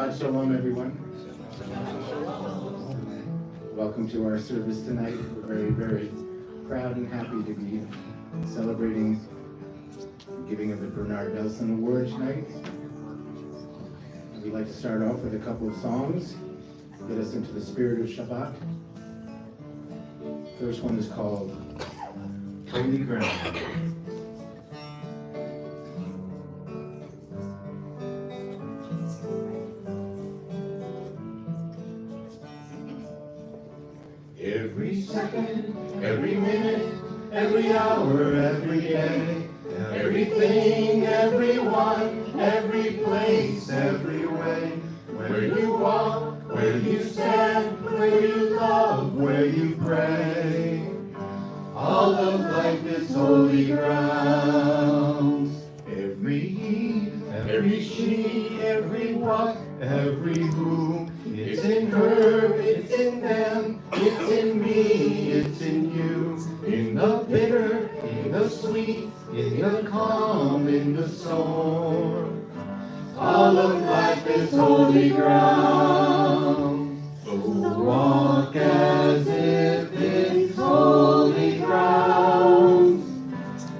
Shabbat Shalom, everyone. Welcome to our service tonight. We're very, very proud and happy to be celebrating the giving of the Bernard Nelson Award tonight. We'd like to start off with a couple of songs to get us into the spirit of Shabbat. First one is called Holy Ground. Every second, every minute, every hour, every day, everything, everyone, every place, every way, where you walk, where you stand, where you love, where you pray. All of life is holy ground. Every he, every she, every what, every who. It's in her, it's in them, it's in me, it's in you. In the bitter, in the sweet, in the calm, in the storm. All of life is holy ground. So walk as if it's holy ground.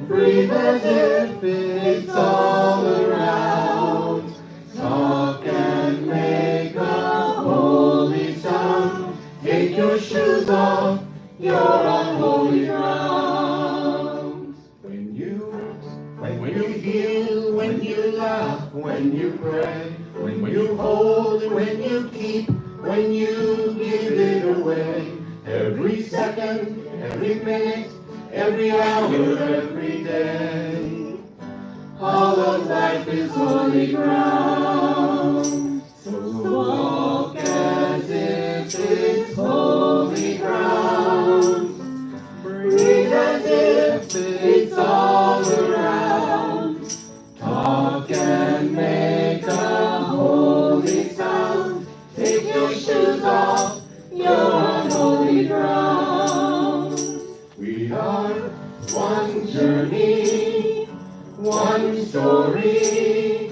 Breathe as if it's all around. Talk and make a holy sound. Take your shoes off, you're on holy ground. When you heal, when you laugh, when you pray, when you hold, when you keep, when you give it away. Every second, every minute, every hour, every day. All of life is holy ground. So walk as if it's holy ground. Breathe as if it's all around. Talk and make a holy sound. Take your shoes off, you're on holy ground. We are one journey, one story,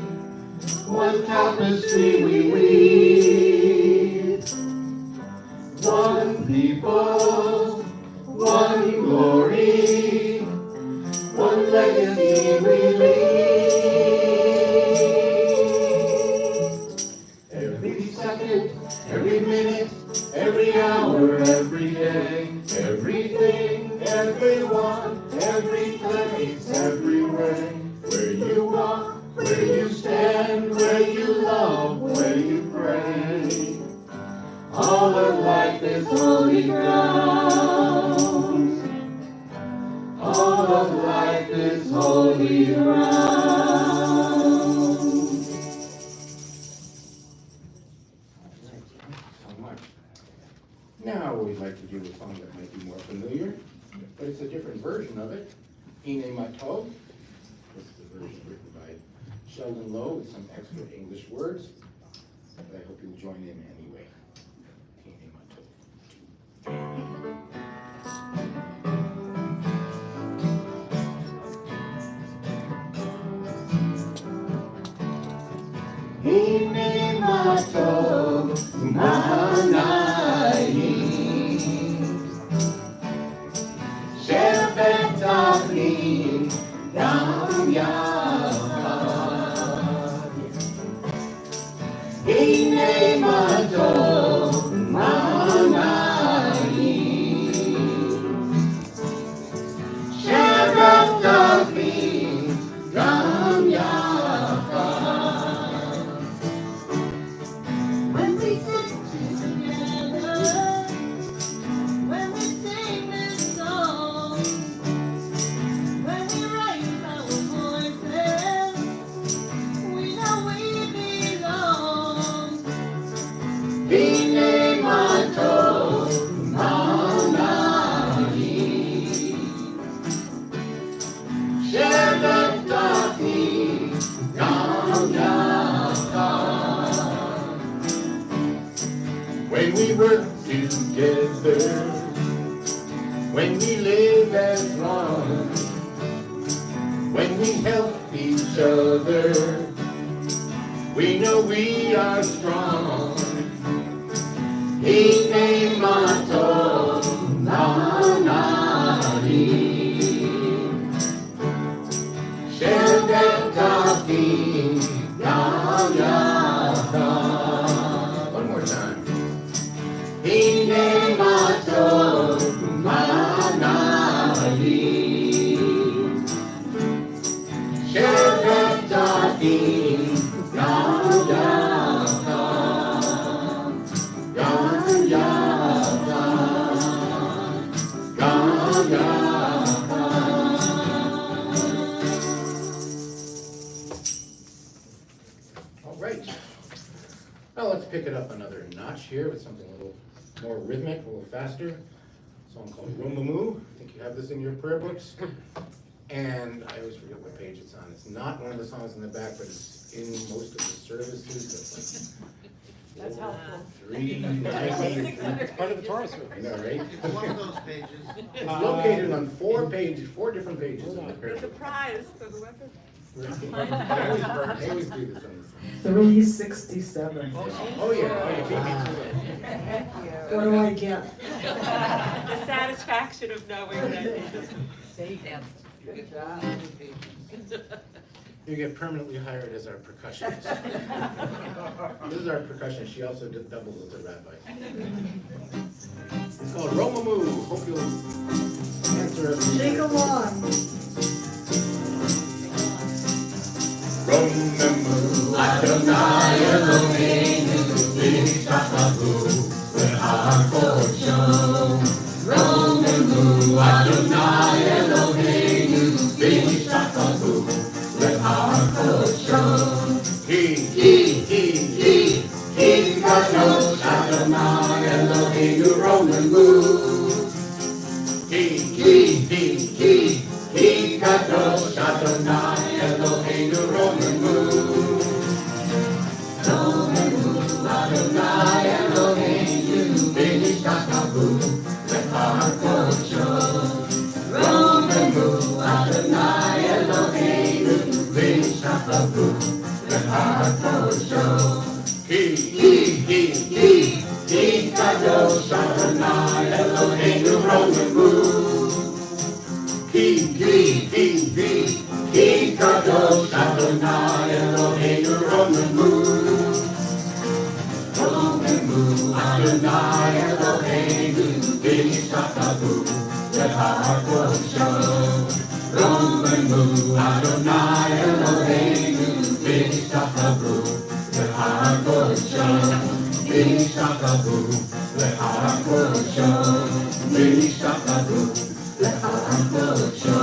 one tapestry we weave. One people, one glory, one legacy we leave. Every second, every minute, every hour, every day, everything, everyone, every place, everywhere. Where you walk, where you stand, where you love, where you pray. All of life is holy ground. All of life is holy ground. So much. Now we'd like to do a song that might be more familiar, but it's a different version of it. Emeth. This is the version written by Sheldon Lowe with some extra English words, but I hope you'll join in anyway. Emeth Manai Shabbat Avim Gam Yachad. Emeth Manai Shabbat Avim Gam Yachad. When we sit together, when we sing this song, when we raise our voices, we know we belong. Emeth Manai Shabbat Avim Gam Yachad. When we work together, when we live as one, when we help each other, We know we are strong. Hine mato nanari. Shebetati yayata. One more time. Hine mato nanari. Shebetati yayata. Yayata. Yayata. All right. Now let's pick it up another notch here with something a little more rhythmic, a little faster. A song called Romamu. I think you have this in your prayer books. And I always forget what page it's on. It's not one of the songs in the back, but it's in most of the services. It's That's like helpful. 390. It's part of the Torah service. I know, right? It's one of those pages. It's located on 4 different pages of the prayer There's a book. prize for whoever. I always do this on this. 367. Oh, yeah, you beat me to it. What do I get? The satisfaction of knowing that. Good job. You get permanently hired as our percussionist. This is our percussionist, she also doubles as a rabbi. It's called Romamu. Hope you'll answer everything. Shake along. Romamu Adonai Eloheinu v'nishtachavu v'hakosho. Romamu Adonai Eloheinu v'nishtachavu v'hakosho. He kadosh Adonai Eloheinu Romamu. He kadosh Adonai Eloheinu Romamu. Romamu Adonai Eloheinu v'nishtachavu v'hakosho. Romamu Adonai Eloheinu v'nishtachavu v'hakosho. He kadosh Adonai Eloheinu Romamu. He kadosh Adonai Eloheinu Romamu. Romamu Adonai Eloheinu v'nishtachavu v'hakosho. Romamu Adonai Eloheinu v'nishtachavu v'hakosho. V'nishtachavu v'hakosho. V'nishtachavu v'hakosho.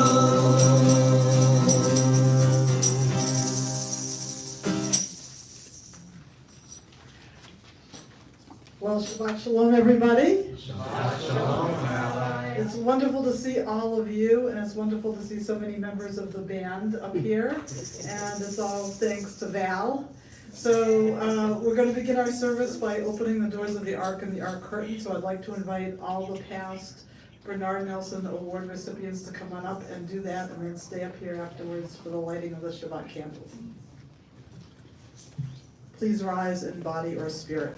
Well, Shabbat Shalom, everybody. Shabbat Shalom, Rabbi. It's wonderful to see all of you, and it's wonderful to see so many members of the band up here. And it's all thanks to Val. So we're going to begin our service by opening the doors of the Ark and the Ark curtain. So I'd like to invite all the past Bernard Nelson Award recipients to come on up and do that, and then stay up here afterwards for the lighting of the Shabbat candles. Please rise in body or spirit.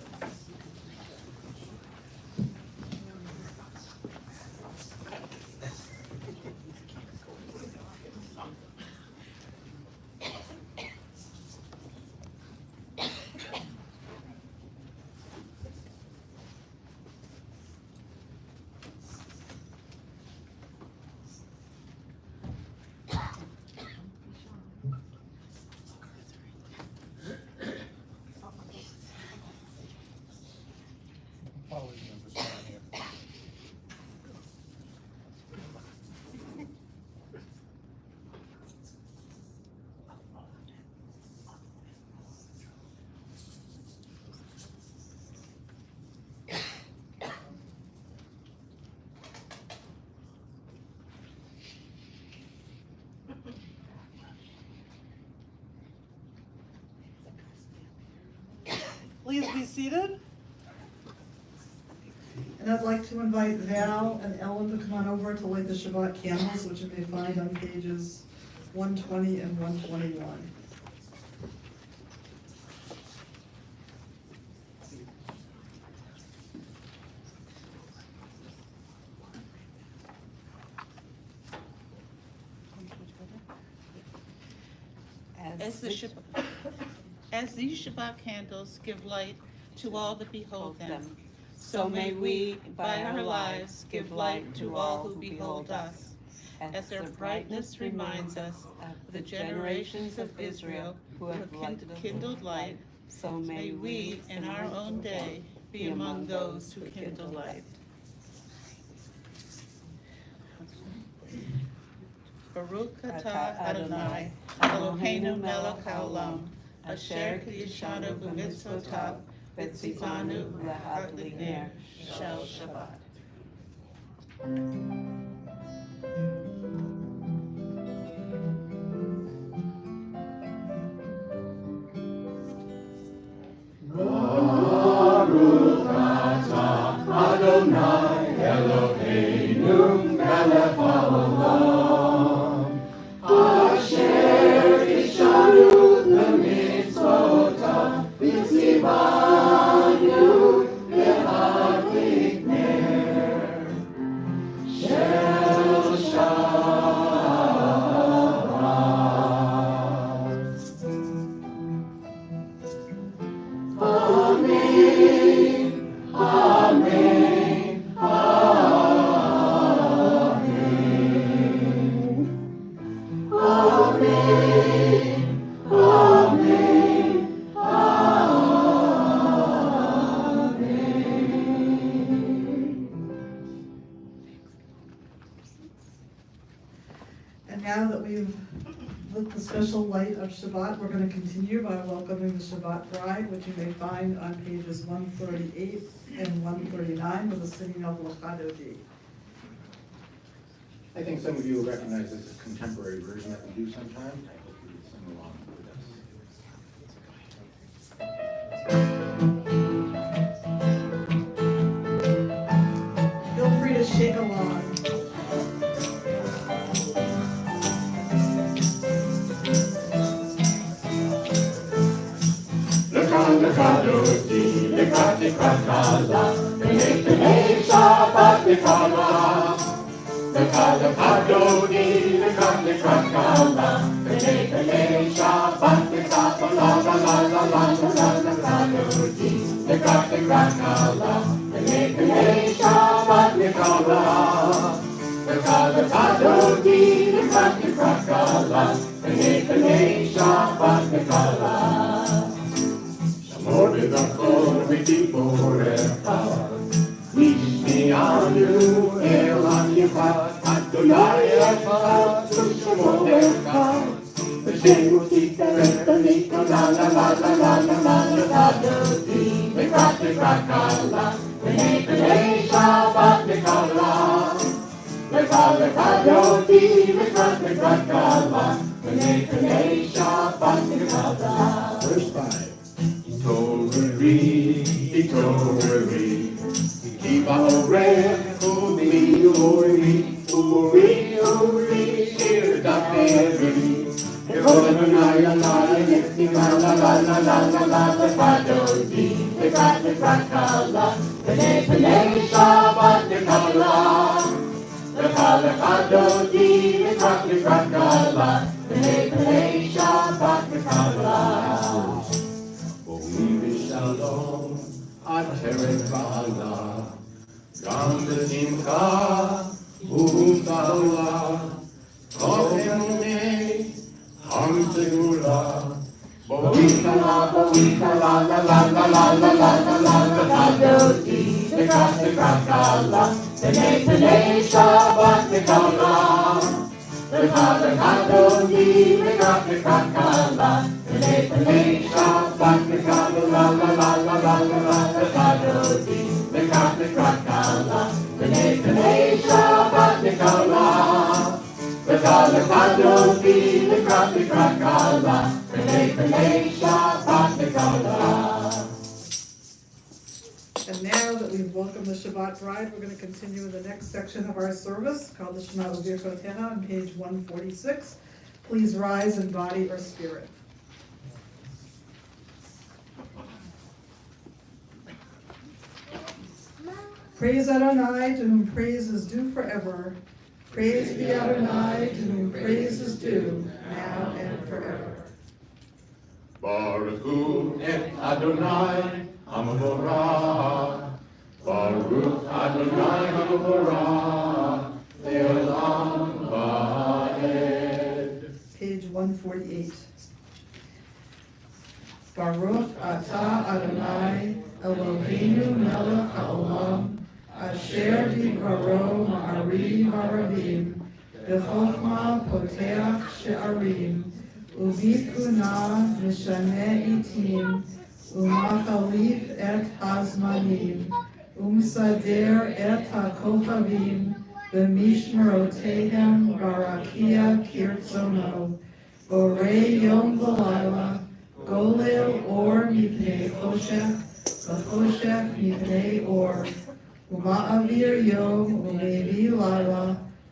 Please be seated. And I'd like to invite Val and Ellen to come on over to light the Shabbat candles, which you may find on pages 120 and 121. As these Shabbat candles give light to all that behold them, so may we, by our lives, give light to all who behold us. As their brightness reminds us of the generations of Israel who have kindled light, so may we, in our own day, be among those who kindle light. Baruch atah Adonai, Eloheinu melech haolam, asher k'yishanu b'mitzvotav, v'tzivanu l'hadlik ner shel Shabbat. Baruch atah Adonai Eloheinu melech haolam, asher k'yishanu b'mitzvotav, v'tzivanu l'hadlik ner shel Shabbat. Amen, amen, amen. Amen, amen, amen. And now that we've lit the special light of Shabbat, we're going to continue by welcoming the Shabbat bride, which you may find on pages 138 and 139 with the singing of L'Chadodi. I think some of you will recognize this as a contemporary version that we do sometimes. I hope you will sing along with us. Feel free to shake along. L'Chadodi, l'Chadikrakala, l'Nei Shabbat l'Kala. L'Chadodi, l'Chadikrakala, l'Nei Shabbat l'Kala, l'Chadodi, l'Chadikrakala, l'Nei Shabbat l'Kala. L'Chadodi, l'Chadikrakala, l'Nei Shabbat l'Kala. Lord is our soul, we keep forever. Nishmianu el Anifa, Adonai Echad, Shemot Echad. V'Shemu Tikerech, la la la la la la la la la. L'Echad l'Chadikala, l'Nei Shabbat l'Kala. L'Chadodi, l'Echad l'Chadikala, l'Nei Shabbat l'Kala. Verse 5. Itorri, Kiva Orech, Uri, Shir Daperi, Erodonai, Nixima, la la la la la la, L'Chadodi, l'Chadikrakala, l'Nei Shabbat l'Kala. L'Chadodi, l'Chadikrakala, l'Nei Shabbat l'Kala. Shalom, Ateret Ba'ala, Gam B'Simcha, U'Ba'ala, Kohenei, Ham Segula, Bo'ita la, la la la la la la la la, L'Chadodi, l'Chadikrakala, l'Nei Shabbat l'Kala. L'Chadodi, l'Chadikrakala, l'Nei Shabbat l'Kala, la la la la la la la. L'Chadodi, l'Chadikrakala, l'Nei Shabbat l'Kala. L'Chadodi, l'Chadikrakala, l'Nei Shabbat l'Kala. And now that we've welcomed the Shabbat bride, we're going to continue with the next section of our service called the Shema B'Birkotena on page 146. Please rise in body or spirit. Praise Adonai, to whom praise is due forever. Praise be Adonai, to whom praise is due, now and forever. Baruch et Adonai Hamavorah. Baruch Adonai Hamavorah. Le'olam va'ed. Page 148. Baruch atah Adonai Eloheinu melech haolam asher bidvaro ma'ariv harabim b'chokhmah poteach she'arim u'bitbunah mishaneh itim u'machalif et hazmanim u'msader et hakochavim b'mishmerotehem barakia kirtzono borei yom v'layla Golel or mipnei choshech, v'choshech mipnei or, uma'avir yom u'mevi laila,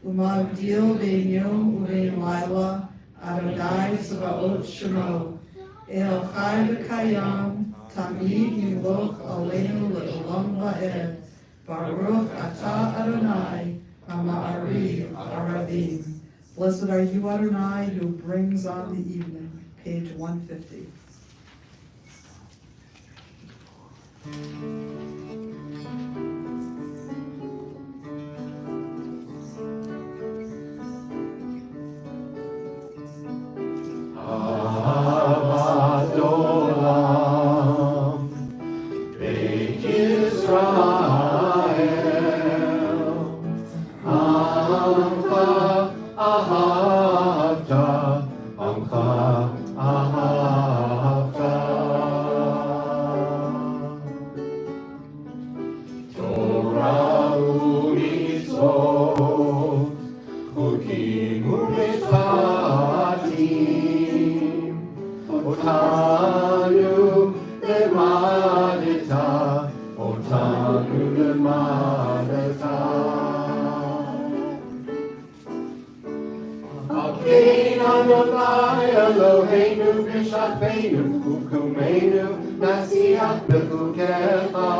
uma'avdil bein yom u'bein laila, Adonai Tzvaot Shemo. El chai v'kayam, tamid yimloch aleinu le'olam va'ed. Baruch atah Adonai, hama'ariv arabim. Blessed are you, Adonai, who brings on the evening. Page 150. Ahavat olam, Beit Yisrael, Amcha ahavta, Amcha ahavta. Torah u'mitzvot, chukim u'mishpatim, otanu lemadeta, otanu lemadeta. Akein Adonai Eloheinu b'shafeinu, u'kumeinu nasiach b'chukecha,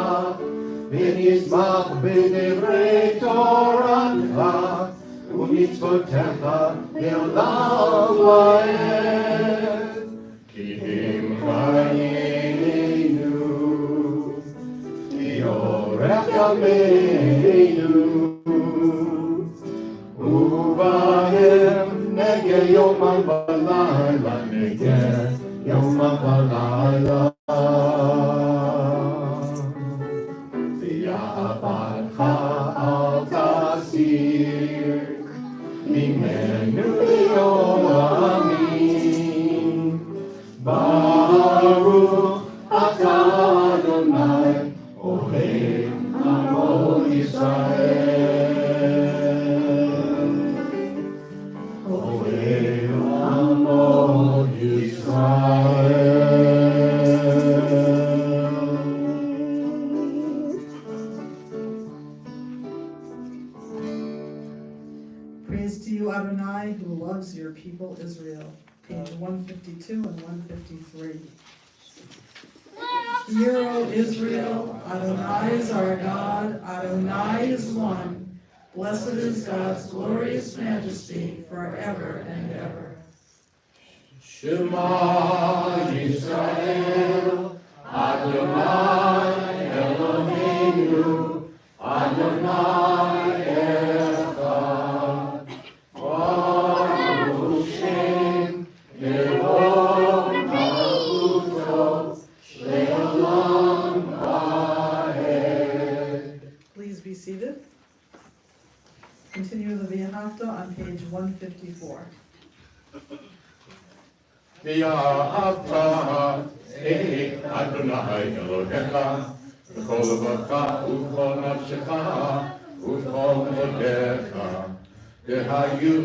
v'nizmach b'divrei toratecha, u'mitzvotecha le'olam va'ed. Ki him chayenu, v'yorech yameinu, u'bahem negeh yomam v'layla, negeh yomam v'layla. V'ya'avatcha al tasir, mimenu li'olamim. Baruch atah Adonai, Ohev amo Yisrael. Ohev amo Yisrael. Praise to you, Adonai, who loves your people Israel. Page 152 and 153. Hear, O Israel, Adonai is our God, Adonai is one. Blessed is God's glorious majesty forever and ever. Shema Yisrael, Adonai Eloheinu, Adonai Echad. Baruch Shem Eloh Malchuto Le'olam va'ed. Please be seated. Continue the Vianachta on page 154. V'ya'avta et Adonai Elohecha v'chol levacha u'chol nafshecha u'chol modecha v'hayu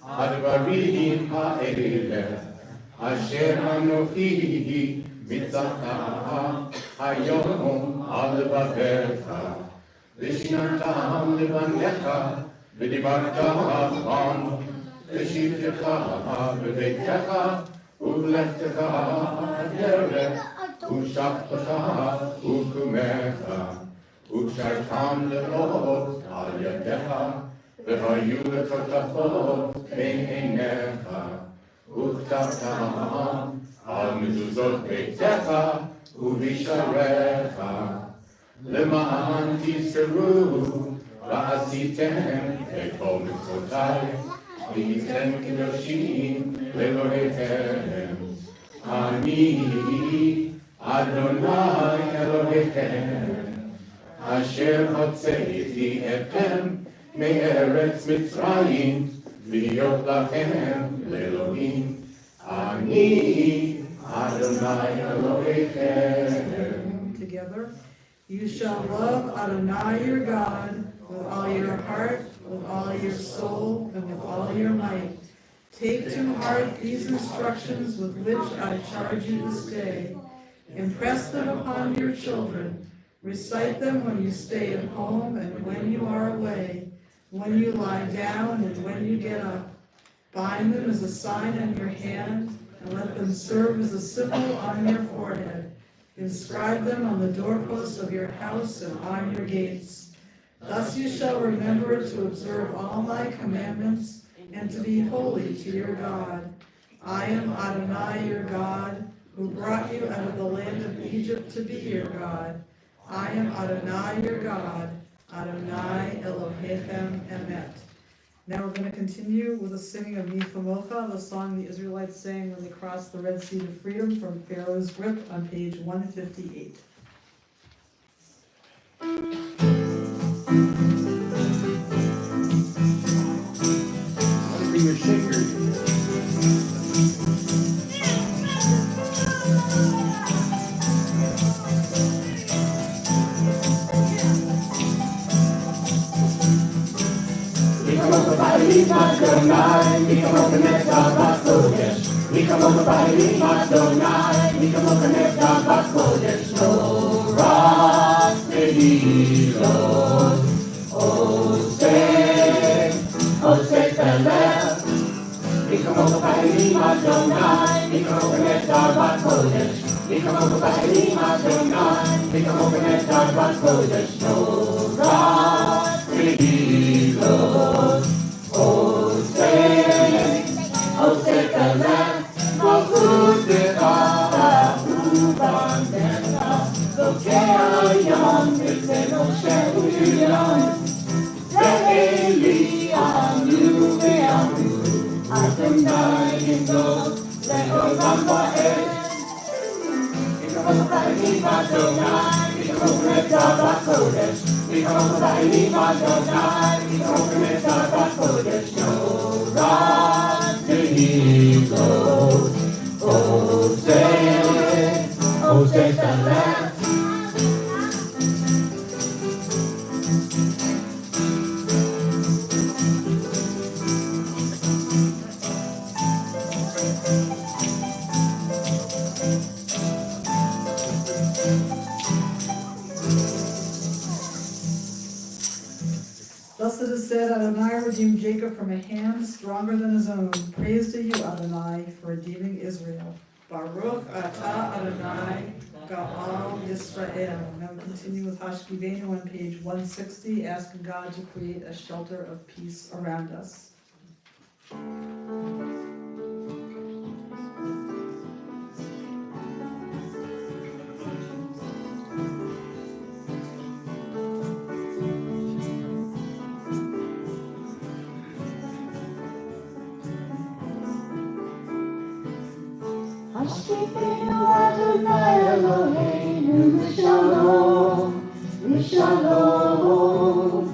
advarim ha'eleh asher anochi mitzata hayom al levavecha v'shinatam levanecha v'dibarta bam v'shivtecha b'beitecha u'v'lechtecha derech u'shachtacha u'kumecha u'kshartam le'ot al yadecha v'hayu letotachot bein einecha וכתבתם על מזוזות ביתך ובשעריך, למען תזכרו ועשיתם את כל מצוותיי, והייתם קדושים לאלוהיכם. אני אדוני אלוהיכם, אשר הוצאתי אתכם מארץ מצרים, להיות לכם לאלוהים. אני אדוני אלוהיכם. Together. You shall love Adonai your God with all your heart, with all your soul, and with all your might. Take to heart these instructions with which I charge you this day. Impress them upon your children. Recite them when you stay at home and when you are away, when you lie down and when you get up. Bind them as a sign on your hand, and let them serve as a symbol on your forehead. Inscribe them on the doorposts of your house and on your gates. Thus you shall remember to observe all my commandments and to be holy to your God. I am Adonai your God, who brought you out of the land of Egypt to be your God. I am Adonai your God, Adonai Elohechem Emeth. Now we're going to continue with the singing of Michamocha, the song the Israelites sang when they crossed the Red Sea to freedom from Pharaoh's grip on page 158. Bring your shaker. come over by Adonai, we come over Shabbat Kodesh. We come over by Adonai, we come over Shabbat Kodesh. No ras tehilot, Oseh Pelech. We come over by Adonai, we come over Shabbat Kodesh. We come over by Adonai, we come over Shabbat Kodesh. No ras tehilot, Oseh Pelech. Malchut Decha Ubandecha, Lokei Hayam B'Tzei Moshe U'Yam. Ve'eli Anu Ve'Amu, Adonai Yimdod Le'olam Va'ed. We come over by Adonai, we come over Shabbat Kodesh. We come over by Adonai, we come over Shabbat Kodesh. No ras tehilot, Oseh Pelech. Thus it is said, Adonai redeemed Jacob from a hand stronger than his own. Praise to you, Adonai, for redeeming Israel. Baruch atah Adonai, Ga'al Yisrael. Now we continue with Hashkivenu on page 160, asking God to create a shelter of peace around us. Hashkifenu Adonai Eloheinu Shalom, Shalom.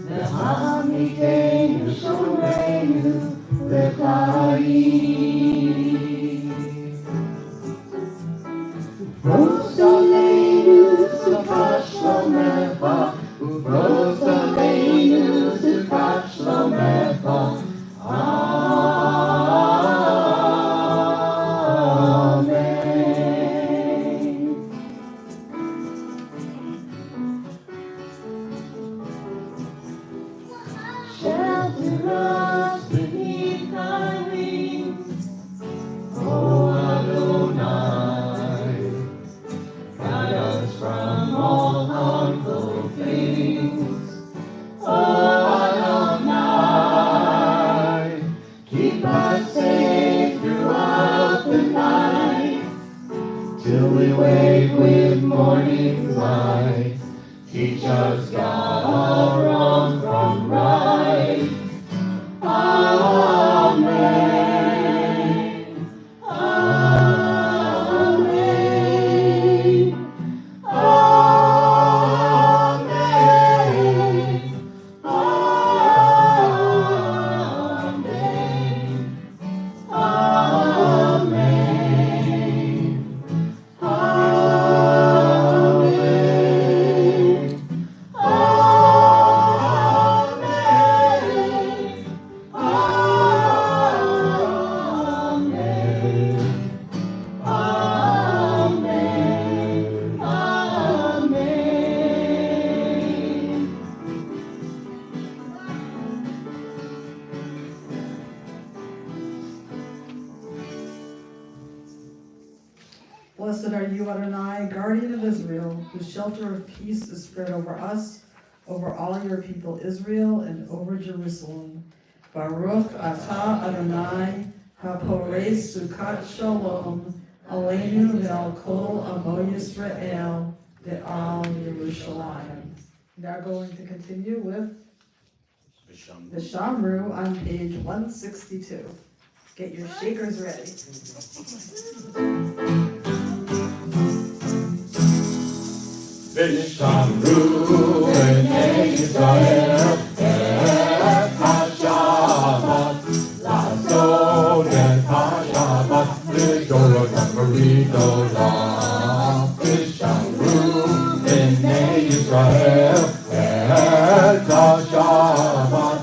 Ve'amitenu Shomreinu Lechaim. Pros Aleinu Sukat Shlomecha, Pros Aleinu Sukat Shlomecha. Shelter us beneath thy wings, O Adonai. Guide us from all harmful things, O Adonai. Keep us safe Teach us, God, all wrong from right. Amen. Amen. Amen. Amen. Amen. Amen. Blessed are you, Adonai, guardian of Israel, whose shelter of peace is spread over us, over all your people Israel, and over Jerusalem. Baruch atah Adonai, haporei sukkot shalom, aleinu ve'al kol amo Yisrael, ve'al Yerushalayim. Now going to continue with the Shamru on page 162. Get your shakers ready. Vishamru b'nei Yisrael et ha-Shabbat La'asot et ha-Shabbat L'dorotam v'ridolam Vishamru b'nei Yisrael et ha-Shabbat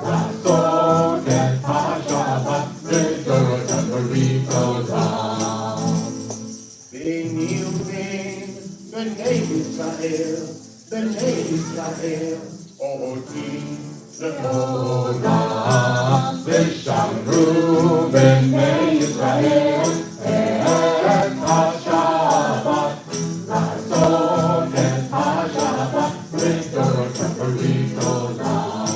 La'asot et ha-Shabbat L'dorotam v'ridolam B'nei Yisrael, Otim L'olam Vishamru b'nei Yisrael et ha-Shabbat La'asot et ha-Shabbat L'dorotam v'ridolam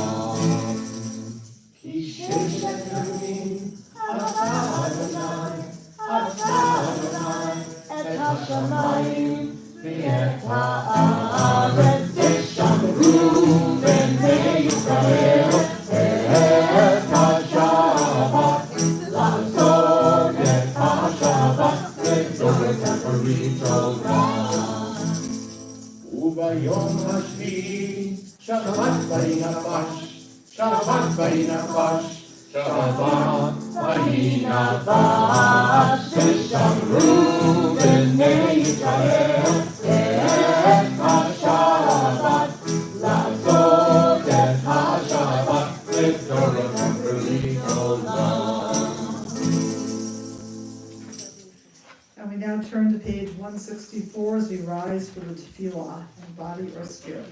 Ki sheshet yamim, et ha-shamayim v'et ha'aretz Vishamru b'nei Yisrael et ha-Shabbat La'asot et ha-Shabbat L'dorotam v'ridolam Ubayom hashvi, Shabbat vayinafash, Shabbat vayinafash, Shabbat vayinafash Vishamru b'nei Yisrael et ha-Shabbat La'asot et ha-Shabbat L'dorotam v'ridolam. And we now turn to page 164 as we rise for the tefillah, in body or spirit.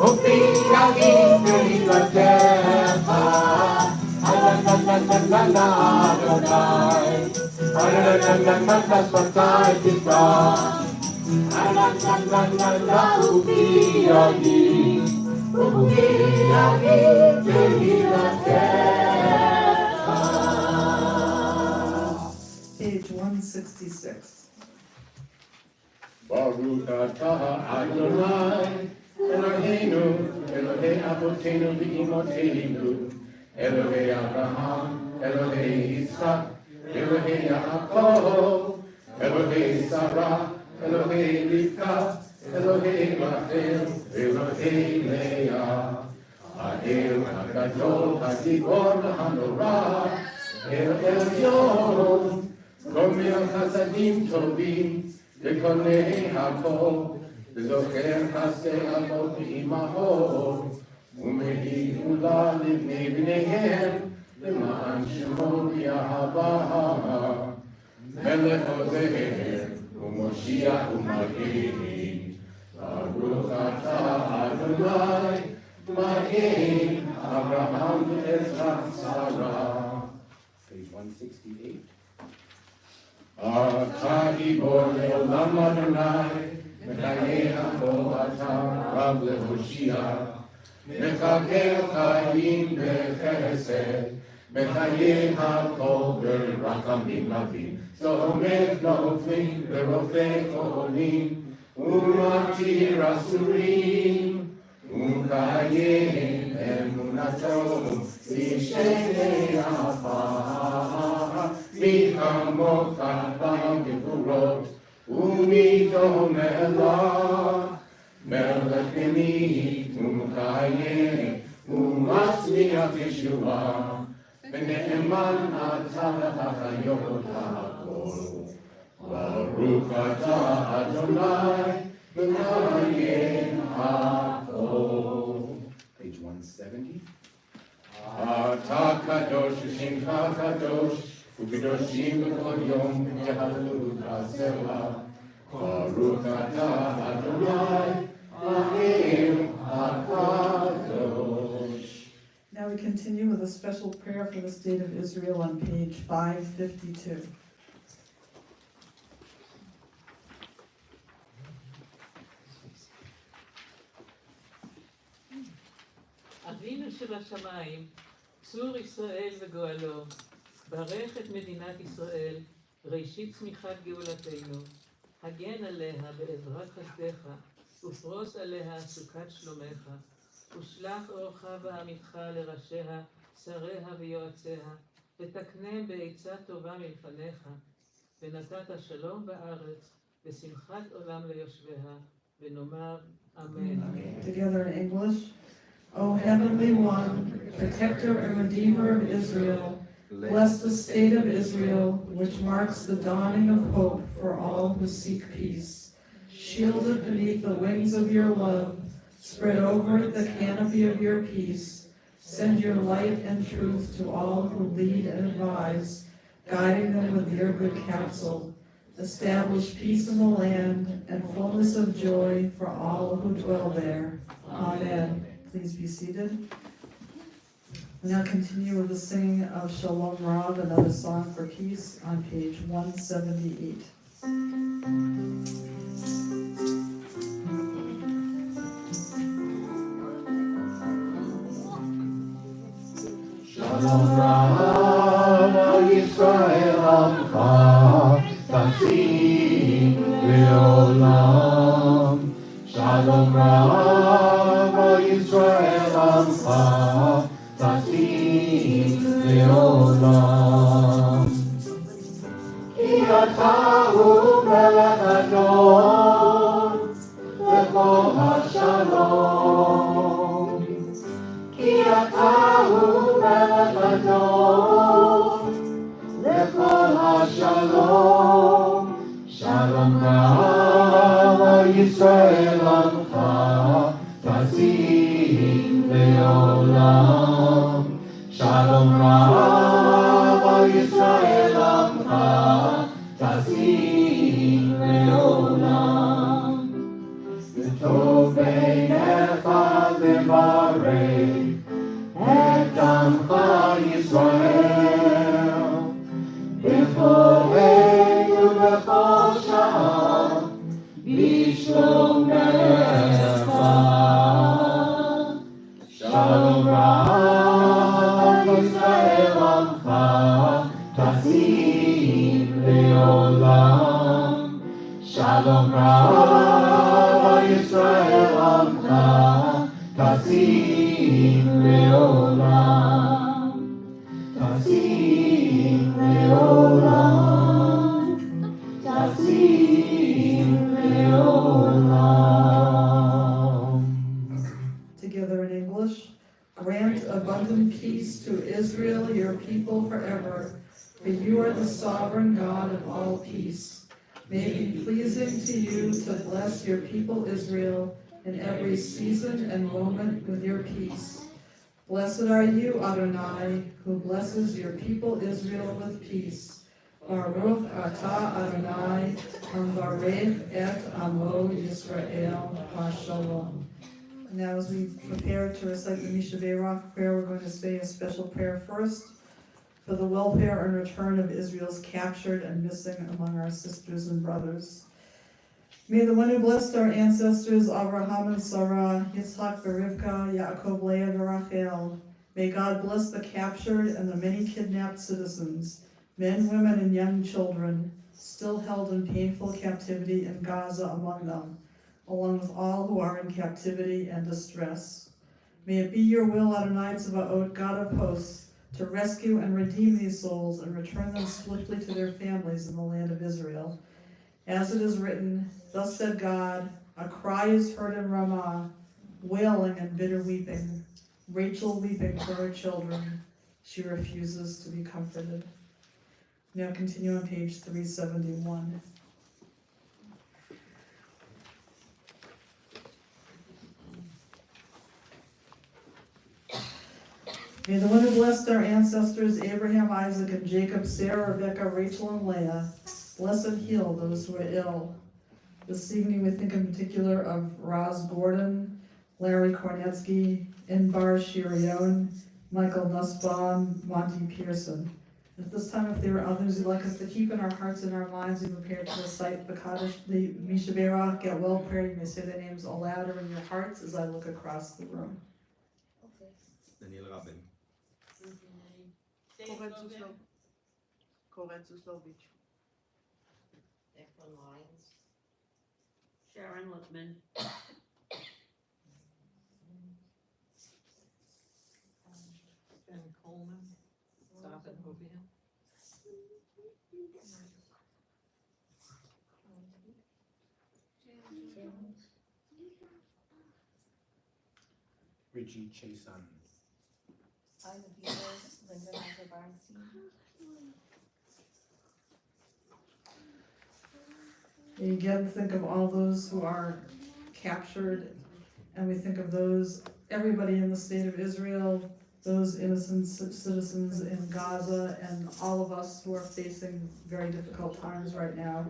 הופיע לי תהילתך, הללללללה אדוני, הללללללה שפתי תפתח, הללללללה הופיע לי תהילתך. Page 166. Baruch atah Adonai, Eloheinu, Elohei Avotenu v'Imotenu, Elohei Abraham, Elohei Yitzchak, Elohei Yaakov, Elohei Sarah, Elohei Rivka, Elohei Rachel, Elohei Leah, Ha'el HaGadol, HaGibor HaNorah, El Elyon, Gomel Chasadim Tovim, וקונה הכל, וזוכר חסדי אבות ואימהות, ומגאולה לבני בניהם, למען שמו יהבה. מלך עוזר, ומושיע ומגן, ברוך אתה אדוני, מגן אברהם ועזרא שרה. Page 168. אתה גיבור לעולם אדוני, מחיי הכל אתה רב להושיע, מחכה חיים בחסד, מחיי הכל ברחמים רבים, צומח נופלים ורופא חולים, ומתיר אסורים, ומקיים אמונתו בשני עפר. מי כמוך בגבורות ומדומה לך, מלך אמת ומקיים ומצליח ישועה, ונאמן אתה להחיות הכל. ברוך אתה אדוני מקיים הכל. Page 170. אתה קדוש ושמך קדוש, וקדושים בכל יום יהללו תעשרה. ברוך אתה אדוני אלוהים הקדוש. Now we continue with a special prayer for the state of Israel on page 552. אבינו שבשמיים, צור ישראל וגואלו, ברך את מדינת ישראל, ראשית צמיחת גאולתנו, הגן עליה בעזרת חסדך, ופרוס עליה סוכת שלומך, ושלח אורך ועמיתך לראשיה, שריה ויועציה, ותקנם בעצה טובה מלפניך, ונתת שלום בארץ, ושמחת עולם ליושביה, ונאמר אמן. Together in English. O Heavenly One, Protector and Redeemer of Israel, bless the state of Israel, which marks the dawning of hope for all who seek peace. Shield it beneath the wings of your love, spread over it the canopy of your peace. Send your light and truth to all who lead and advise, guiding them with your good counsel. Establish peace in the land and fullness of joy for all who dwell there. Amen. Please be seated. We now continue with the singing of Shalom Rav, another song for peace, on page 178. Shalom Rav Yisrael Amcha Tasim Leolam. Shalom Rav Yisrael Amcha Tasim Leolam. Ki ata hu melech adon v'chol hashalom. Ki ata hu melech adon v'chol hashalom. Shalom Rav Yisrael Amcha Tasim Leolam. Shalom Rav Yisrael Amcha Tasim Leolam. בינך לברך את עמך ישראל בכל עת ובכל שעה בשלומך. שלום רב ישראל עמך תשים לעולם. שלום רב ישראל עמך תשים לעולם. תשים לעולם. תשים לעולם. Together in English. Grant abundant peace to Israel, your people forever, for you are the sovereign God of all peace. May it be pleasing to you to bless your people Israel in every season and moment with your peace. Blessed are you, Adonai, who blesses your people Israel with peace. Baruch atah Adonai, hamvarech et amo Yisrael ha-shalom. Now as we prepare to recite the Mishaberach prayer, we're going to say a special prayer first for the welfare and return of Israel's captured and missing among our sisters and brothers. May the one who blessed our ancestors, Abraham and Sarah, Yitzhak and Rivka, Yaakov, Leah, and Rachel, may God bless the captured and the many kidnapped citizens, men, women, and young children, still held in painful captivity in Gaza among them, along with all who are in captivity and distress. May it be your will, Adonai Tzvaot, God of hosts, to rescue and redeem these souls and return them swiftly to their families in the land of Israel. As it is written, thus said God, a cry is heard in Ramah, wailing and bitter weeping, Rachel weeping for her children. She refuses to be comforted. Now continue on page 371. May the one who blessed our ancestors, Abraham, Isaac, and Jacob, Sarah, Rebecca, Rachel, and Leah, bless and heal those who are ill. This evening we think in particular of Roz Gordon, Larry Kornetsky, Inbar Shirion, Michael Nussbaum, Monty Pearson. At this time, if there are others you'd like us to keep in our hearts and our minds, we prepare to recite the Kaddish, the Mishaberach, get well prayer. You may say their names aloud or in your hearts as I look across the room. Daniel Rabin. Koren Suslovich. Declan Lyons. Sharon Lippman. Ben Coleman. Stephen Hovia. Richie Chason. I'm Linda Michael Bernstein. We again think of all those who are captured, and we think of those, everybody in the state of Israel, those innocent citizens in Gaza, and all of us who are facing very difficult times right now.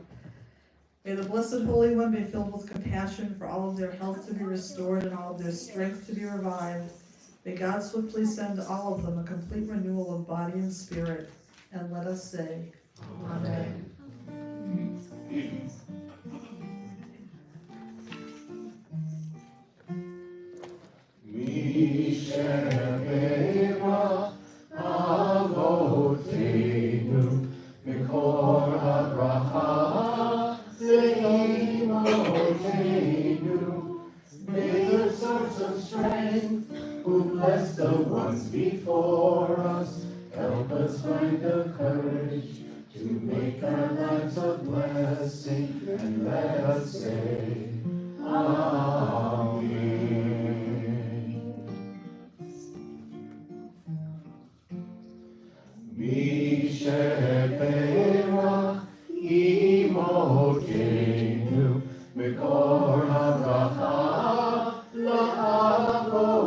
May the Blessed Holy One be filled with compassion for all of their health to be restored and all of their strength to be revived. May God swiftly send all of them a complete renewal of body and spirit. And let us say, Amen. Mishaberach Avotenu Mikor Habracha Leimotenu. May the source of strength, who blessed the ones before us, help us find the courage to make our lives a blessing, and let us say, Amen. Mishaberach Imotenu Mikor Habracha La'avotenu.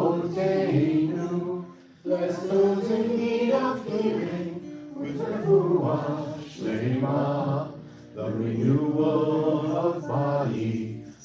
Bless those in need of healing with refuah shlema, the renewal of body,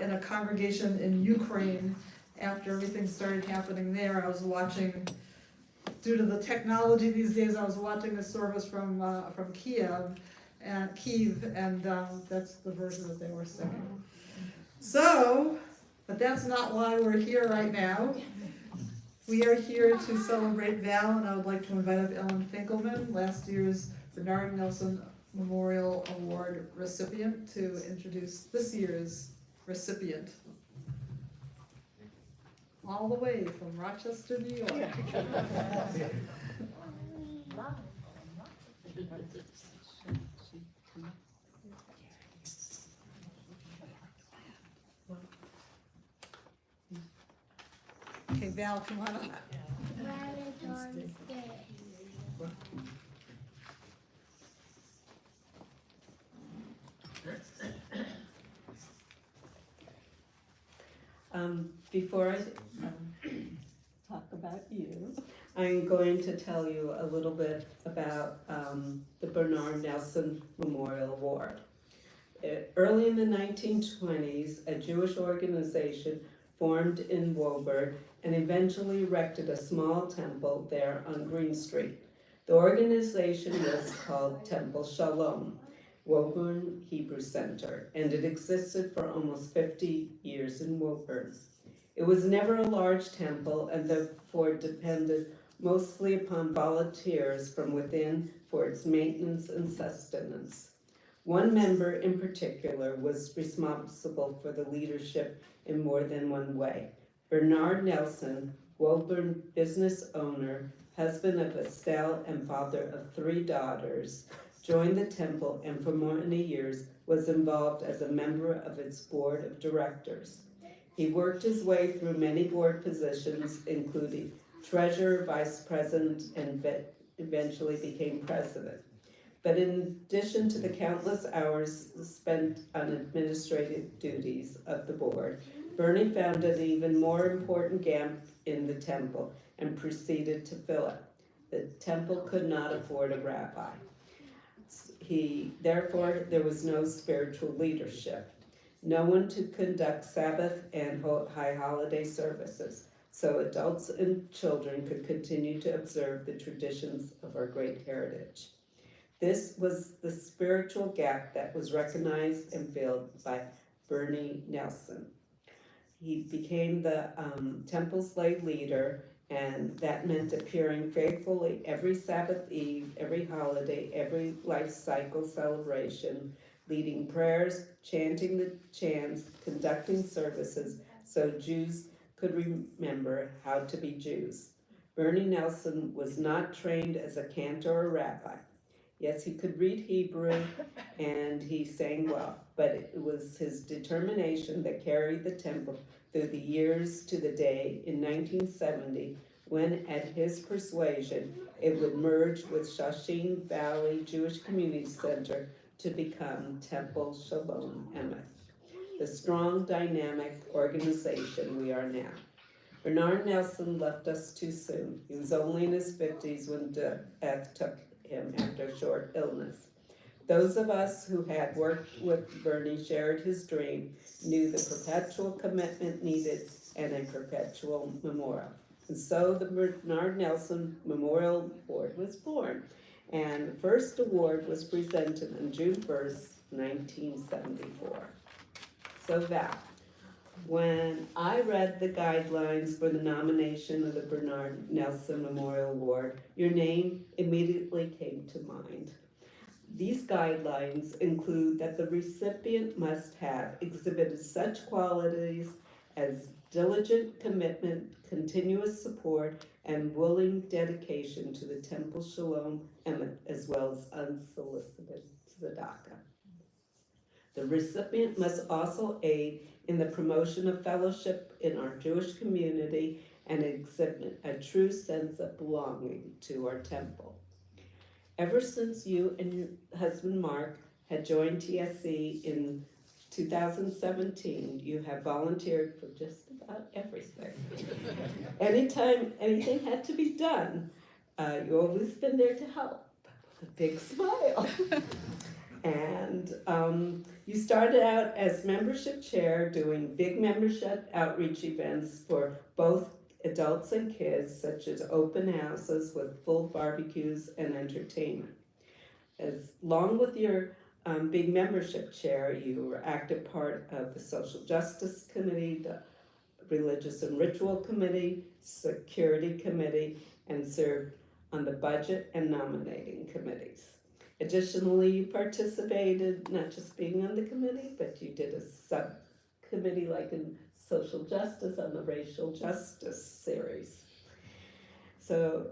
in a congregation in Ukraine after everything started happening there. I was watching, due to the technology these days, I was watching a service from Kiev, and that's the version that they were singing. So, but that's not why we're here right now. We are here to celebrate Val, and I would like to invite up Ellen Finkelman, last year's Bernard Nelson Memorial Award recipient, to introduce this year's recipient. All the way from Rochester, New York. Okay, Val, come on up. Before I talk about you, I'm going to tell you a little bit about the Bernard Nelson Memorial Award. Early in the 1920s, a Jewish organization formed in Woburn and eventually erected a small temple there on Green Street. The organization was called Temple Shalom, Woburn Hebrew Center, and it existed for almost 50 years in Woburn. It was never a large temple and therefore depended mostly upon volunteers from within for its maintenance and sustenance. One member in particular was responsible for the leadership in more than one way. Bernard Nelson, Woburn business owner, husband of Estelle and father of 3 daughters, joined the temple and for many years was involved as a member of its board of directors. He worked his way through many board positions, including treasurer, vice president, and eventually became president. But in addition to the countless hours spent on administrative duties of the board, Bernie found an even more important gap in the temple and proceeded to fill it. The temple could not afford a rabbi. Therefore, there was no spiritual leadership. No one to conduct Sabbath and high holiday services, so adults and children could continue to observe the traditions of our great heritage. This was the spiritual gap that was recognized and filled by Bernie Nelson. He became the temple's lay leader, and that meant appearing faithfully every Sabbath Eve, every holiday, every life cycle celebration, leading prayers, chanting the chants, conducting services so Jews could remember how to be Jews. Bernie Nelson was not trained as a cantor or rabbi. Yes, he could read Hebrew and he sang well, but it was his determination that carried the temple through the years to the day in 1970 when, at his persuasion, it would merge with Shashin Valley Jewish Community Center to become Temple Shalom Emeth, the strong, dynamic organization we are now. Bernard Nelson left us too soon. He was only in his 50s when death took him after a short illness. Those of us who had worked with Bernie shared his dream, knew the perpetual commitment needed and a perpetual memorial. And so the Bernard Nelson Memorial Award was born. And the first award was presented on June 1st, 1974. So Val, when I read the guidelines for the nomination of the Bernard Nelson Memorial Award, your name immediately came to mind. These guidelines include that the recipient must have exhibited such qualities as diligent commitment, continuous support, and willing dedication to the Temple Shalom Emeth, as well as unsolicited tzedakah. The recipient must also aid in the promotion of fellowship in our Jewish community and exhibit a true sense of belonging to our temple. Ever since you and your husband Mark had joined TSC in 2017, you have volunteered for just about everything. Anytime anything had to be done, you've always been there to help with a big smile. And you started out as membership chair doing big membership outreach events for both adults and kids, such as open houses with full barbecues and entertainment. As long with your big membership chair, you were active part of the Social Justice Committee, the Religious and Ritual Committee, Security Committee, and served on the Budget and Nominating Committees. Additionally, you participated not just being on the committee, but you did a subcommittee like in social justice on the racial justice series. So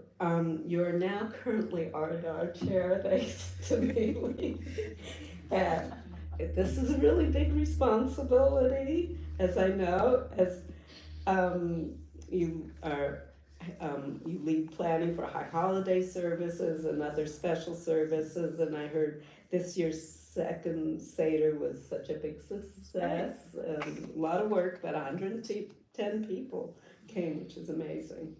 you are now currently our chair, thanks to me. And this is a really big responsibility, as I know, as you are. You lead planning for high holiday services and other special services, and I heard this year's second Seder was such a big success. A lot of work, but 110 people came, which is amazing.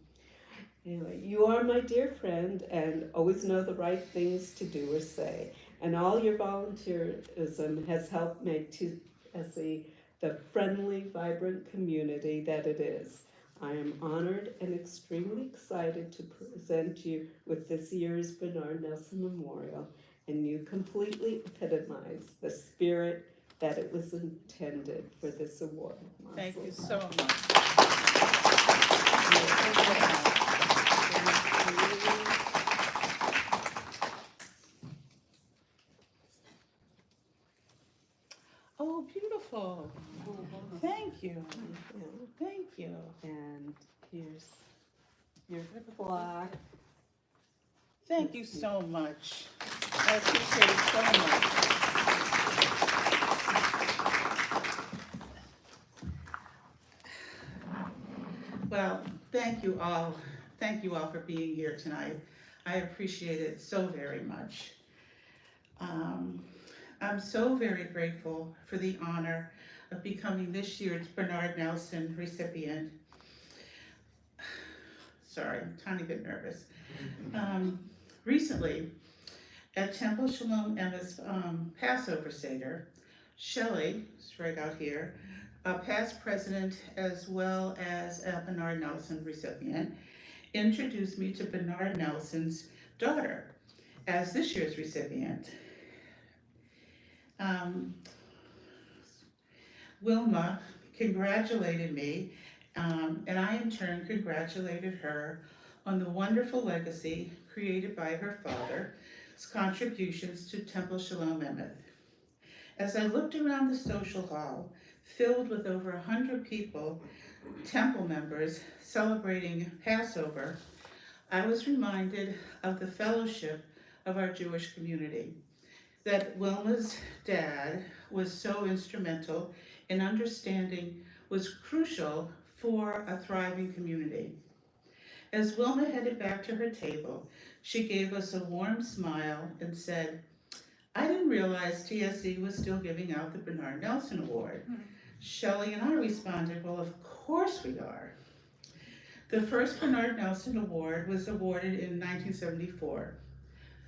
Anyway, you are my dear friend and always know the right things to do or say, and all your volunteerism has helped make TSC the friendly, vibrant community that it is. I am honored and extremely excited to present you with this year's Bernard Nelson Memorial, and you completely epitomize the spirit that it was intended for this award. Thank you so much. Oh, beautiful. Thank you. Thank you. And here's your plaque. Thank you so much. I appreciate it so much. Well, thank you all. Thank you all for being here tonight. I appreciate it so very much. I'm so very grateful for the honor of becoming this year's Bernard Nelson recipient. Sorry, I'm a tiny bit nervous. Recently, at Temple Shalom Emeth's Passover Seder, Shelley, who's right out here, a past president as well as a Bernard Nelson recipient, introduced me to Bernard Nelson's daughter as this year's recipient. Wilma congratulated me, and I in turn congratulated her on the wonderful legacy created by her father's contributions to Temple Shalom Emeth. As I looked around the social hall, filled with over 100 people, temple members celebrating Passover, I was reminded of the fellowship of our Jewish community, that Wilma's dad was so instrumental in understanding was crucial for a thriving community. As Wilma headed back to her table, she gave us a warm smile and said, "I didn't realize TSC was still giving out the Bernard Nelson Award." Shelley and I responded, "Well, of course we are." The first Bernard Nelson Award was awarded in 1974.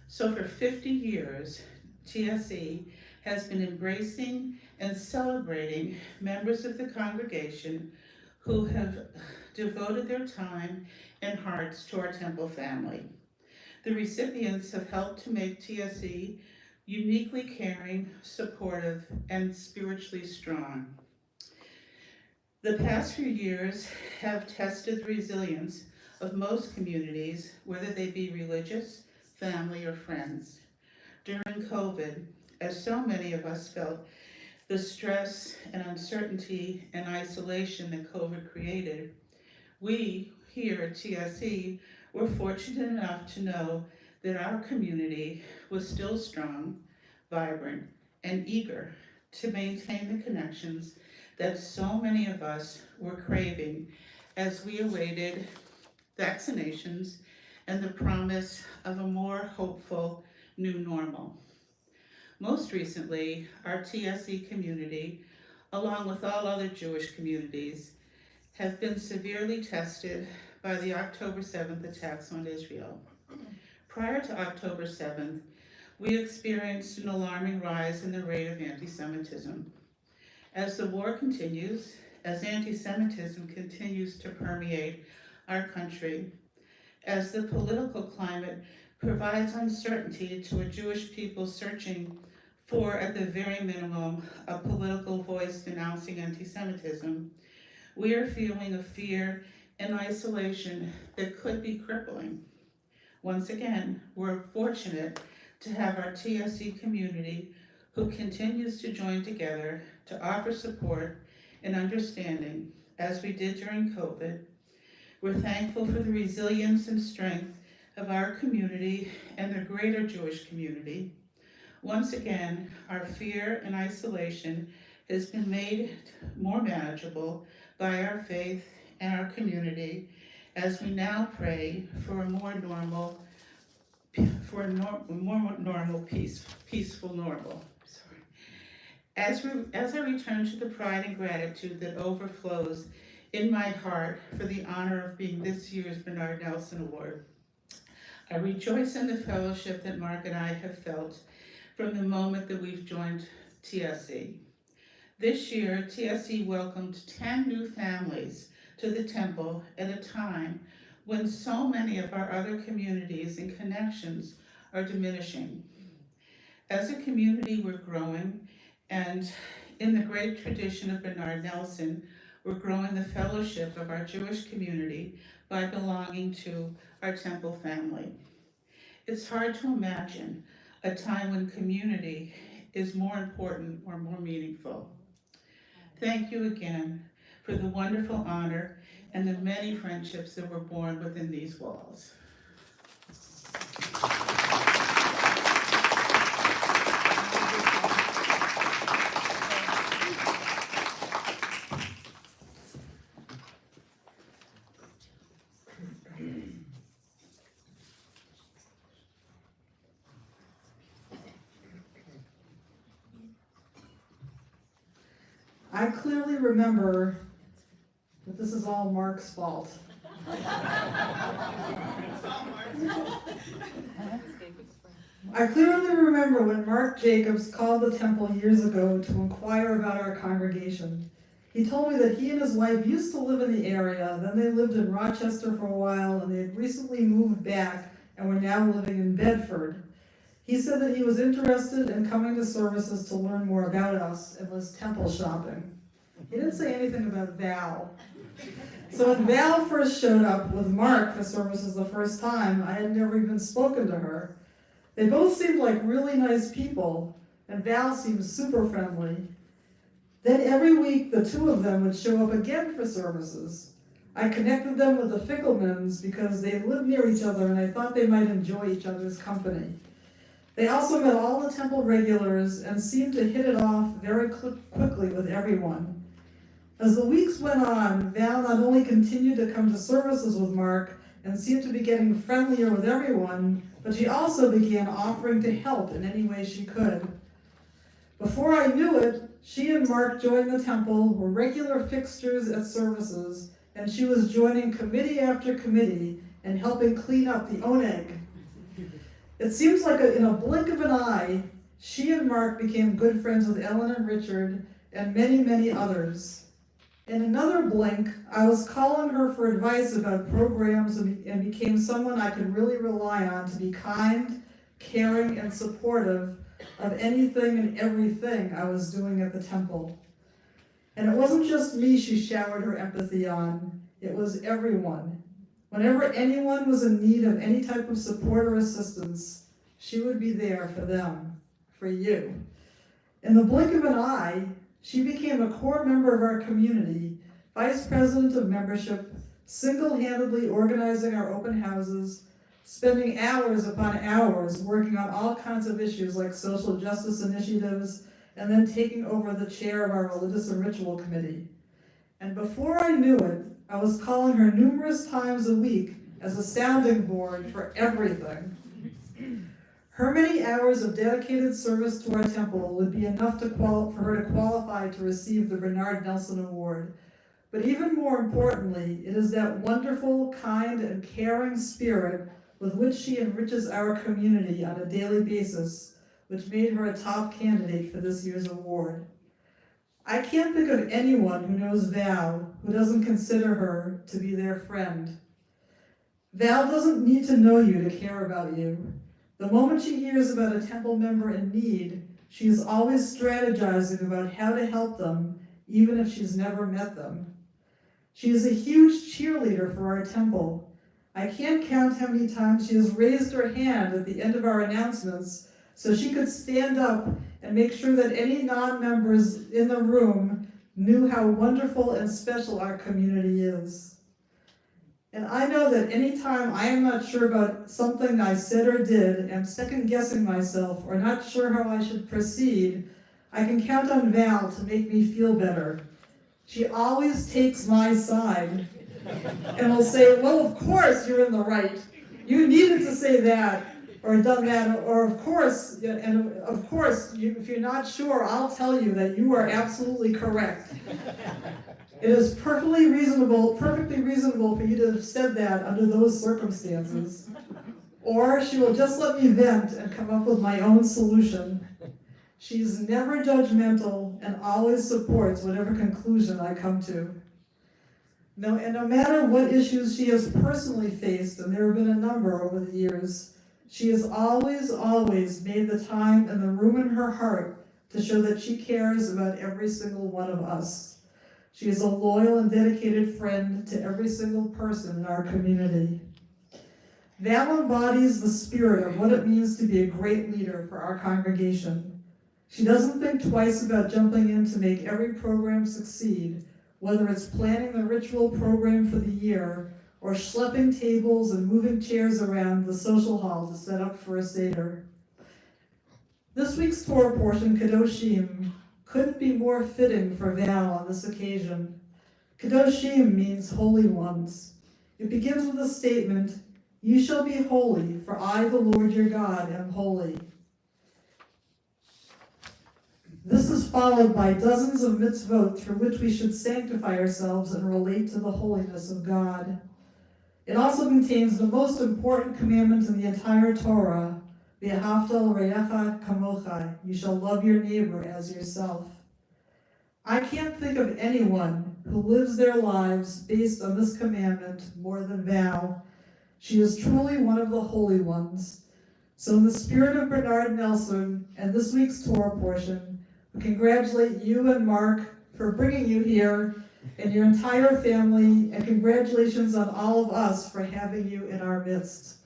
So for 50 years, TSC has been embracing and celebrating members of the congregation who have devoted their time and hearts to our temple family. The recipients have helped to make TSC uniquely caring, supportive, and spiritually strong. The past few years have tested the resilience of most communities, whether they be religious, family, or friends. During COVID, as so many of us felt the stress and uncertainty and isolation that COVID created, we here at TSC were fortunate enough to know that our community was still strong, vibrant, and eager to maintain the connections that so many of us were craving as we awaited vaccinations and the promise of a more hopeful new normal. Most recently, our TSC community, along with all other Jewish communities, have been severely tested by the October 7th attacks on Israel. Prior to October 7th, we experienced an alarming rise in the rate of anti-Semitism. As the war continues, as anti-Semitism continues to permeate our country, as the political climate provides uncertainty to a Jewish people searching for, at the very minimum, a political voice denouncing anti-Semitism, we are feeling a fear and isolation that could be crippling. Once again, we're fortunate to have our TSC community who continues to join together to offer support and understanding, as we did during COVID. We're thankful for the resilience and strength of our community and the greater Jewish community. Once again, our fear and isolation has been made more manageable by our faith and our community as we now pray for a more normal, peaceful normal. As I return to the pride and gratitude that overflows in my heart for the honor of being this year's Bernard Nelson Award, I rejoice in the fellowship that Mark and I have felt from the moment that we've joined TSC. This year, TSC welcomed 10 new families to the temple at a time when so many of our other communities and connections are diminishing. As a community, we're growing, and in the great tradition of Bernard Nelson, we're growing the fellowship of our Jewish community by belonging to our temple family. It's hard to imagine a time when community is more important or more meaningful. Thank you again for the wonderful honor and the many friendships that were born within these walls. I clearly remember that this is all Mark's fault. I clearly remember when Mark Jacobs called the temple years ago to inquire about our congregation. He told me that he and his wife used to live in the area, then they lived in Rochester for a while, and they had recently moved back and were now living in Bedford. He said that he was interested in coming to services to learn more about us and was temple shopping. He didn't say anything about Val. So when Val first showed up with Mark for services the first time, I had never even spoken to her. They both seemed like really nice people, and Val seemed super friendly. Then every week, the two of them would show up again for services. I connected them with the Fickelmans because they lived near each other and I thought they might enjoy each other's company. They also met all the temple regulars and seemed to hit it off very quickly with everyone. As the weeks went on, Val not only continued to come to services with Mark and seemed to be getting friendlier with everyone, but she also began offering to help in any way she could. Before I knew it, she and Mark joined the temple, were regular fixtures at services, and she was joining committee after committee and helping clean up the oneg. It seems like in a blink of an eye, she and Mark became good friends with Ellen and Richard and many, many others. In another blink, I was calling her for advice about programs and became someone I could really rely on to be kind, caring, and supportive of anything and everything I was doing at the temple. And it wasn't just me she showered her empathy on, it was everyone. Whenever anyone was in need of any type of support or assistance, she would be there for them, for you. In the blink of an eye, she became a core member of our community, vice president of membership, single-handedly organizing our open houses, spending hours upon hours working on all kinds of issues like social justice initiatives, and then taking over the chair of our religious and ritual committee. And before I knew it, I was calling her numerous times a week as a sounding board for everything. Her many hours of dedicated service to our temple would be enough for her to qualify to receive the Bernard Nelson Award. But even more importantly, it is that wonderful, kind, and caring spirit with which she enriches our community on a daily basis, which made her a top candidate for this year's award. I can't think of anyone who knows Val who doesn't consider her to be their friend. Val doesn't need to know you to care about you. The moment she hears about a temple member in need, she is always strategizing about how to help them, even if she's never met them. She is a huge cheerleader for our temple. I can't count how many times she has raised her hand at the end of our announcements so she could stand up and make sure that any non-members in the room knew how wonderful and special our community is. And I know that anytime I am not sure about something I said or did, am second-guessing myself, or not sure how I should proceed, I can count on Val to make me feel better. She always takes my side and will say, well, of course you're in the right. You needed to say that, or done that, or of course, and of course, if you're not sure, I'll tell you that you are absolutely correct. It is perfectly reasonable for you to have said that under those circumstances. Or she will just let me vent and come up with my own solution. She's never judgmental and always supports whatever conclusion I come to. No matter what issues she has personally faced, and there have been a number over the years, she has always made the time and the room in her heart to show that she cares about every single one of us. She is a loyal and dedicated friend to every single person in our community. Val embodies the spirit of what it means to be a great leader for our congregation. She doesn't think twice about jumping in to make every program succeed, whether it's planning the ritual program for the year or schlepping tables and moving chairs around the social hall to set up for a Seder. This week's Torah portion, Kedoshim, couldn't be more fitting for Val on this occasion. Kedoshim means holy ones. It begins with a statement, "You shall be holy, for I, the Lord your God, am holy." This is followed by dozens of mitzvot through which we should sanctify ourselves and relate to the holiness of God. It also contains the most important commandment in the entire Torah, V'ahavta l'reacha kamocha, you shall love your neighbor as yourself. I can't think of anyone who lives their lives based on this commandment more than Val. She is truly one of the holy ones. So in the spirit of Bernard Nelson and this week's Torah portion, we congratulate you and Mark for bringing you here and your entire family, and congratulations on all of us for having you in our midst.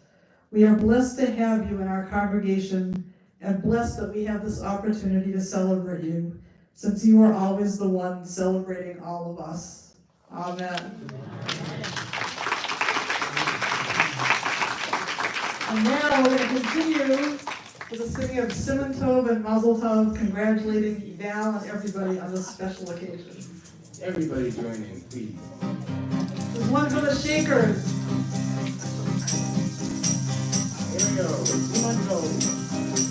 We are blessed to have you in our congregation and blessed that we have this opportunity to celebrate you, since you are always the one celebrating all of us. Amen. And now we're going to continue with the singing of Siman Tov and Mazel Tov, congratulating Val and everybody on this special occasion. Everybody join in, please. There's one for the Shakers. Here we go. Siman Tov.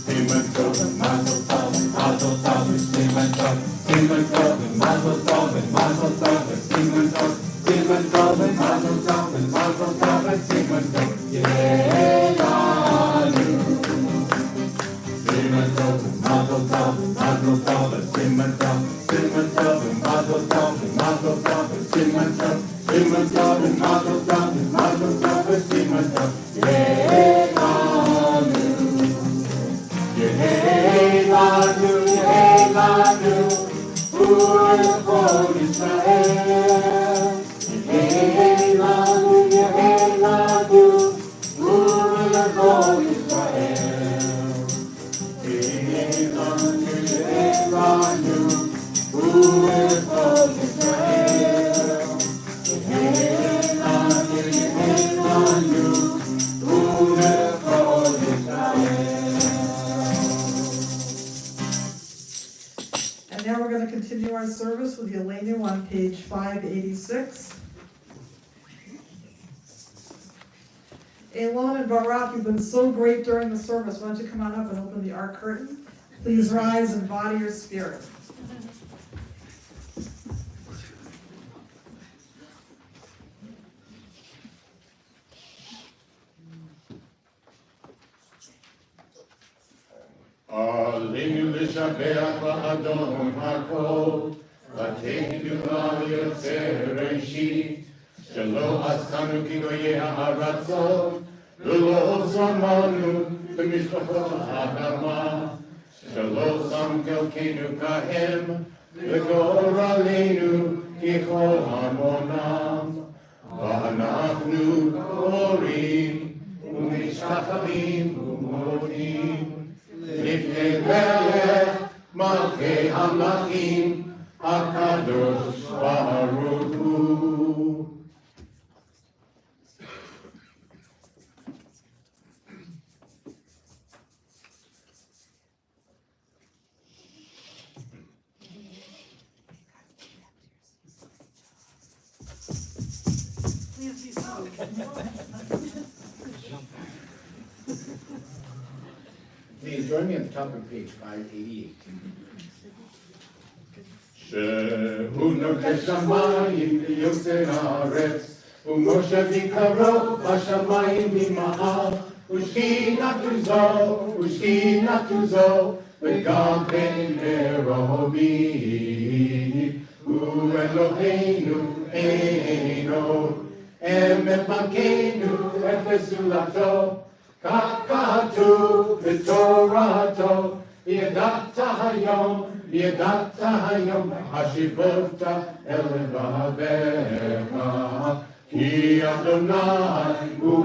Siman Tov, Mazel Tov, Mazel Tov, Siman Tov, Siman Tov, Mazel Tov, Mazel Tov, Siman Tov, Siman Tov, Mazel Tov, Mazel Tov, Siman Tov, Ye'elanu. Siman Tov, Mazel Tov, Mazel Tov, Siman Tov, Siman Tov, Mazel Tov, Mazel Tov, Siman Tov, Siman Tov, Mazel Tov, Mazel Tov, Siman Tov, Ye'elanu. Ye'elanu, Ye'elanu, U'echol Yisrael. Ye'elanu, Ye'elanu, U'echol Yisrael. Ye'elanu, Ye'elanu, U'echol Yisrael. Ye'elanu, Ye'elanu, U'echol Yisrael. And now we're going to continue our service with Yelenu on page 586. Elon and Barak, you've been so great during the service. Why don't you come on up and open the Ark curtain? Please rise and body your spirit. עלינו לשבח לאדון הכל, לתת גדולה ליוצר ראשית, שלא עשנו כגויי הארצות, ולא שמנו במשפחות האדמה, שלא שם חלקנו כהם, וגורלנו ככל המונם. ואנחנו קוראים ומשתחווים ומודים לפני מלך מלכי המלכים הקדוש ברוך הוא. Please join me at the top of page 588. שהוא נוטה שמיים ויוצר הארץ, ומשה ביקרו בשמיים ממעל, ושכינתו זו, וגם בין מרובים. הוא אלוהינו אינו, אמת מלכנו אפס סולתו, כך כתוב בתורתו, וידעת היום, השיבות אל לבביך, כי אדוני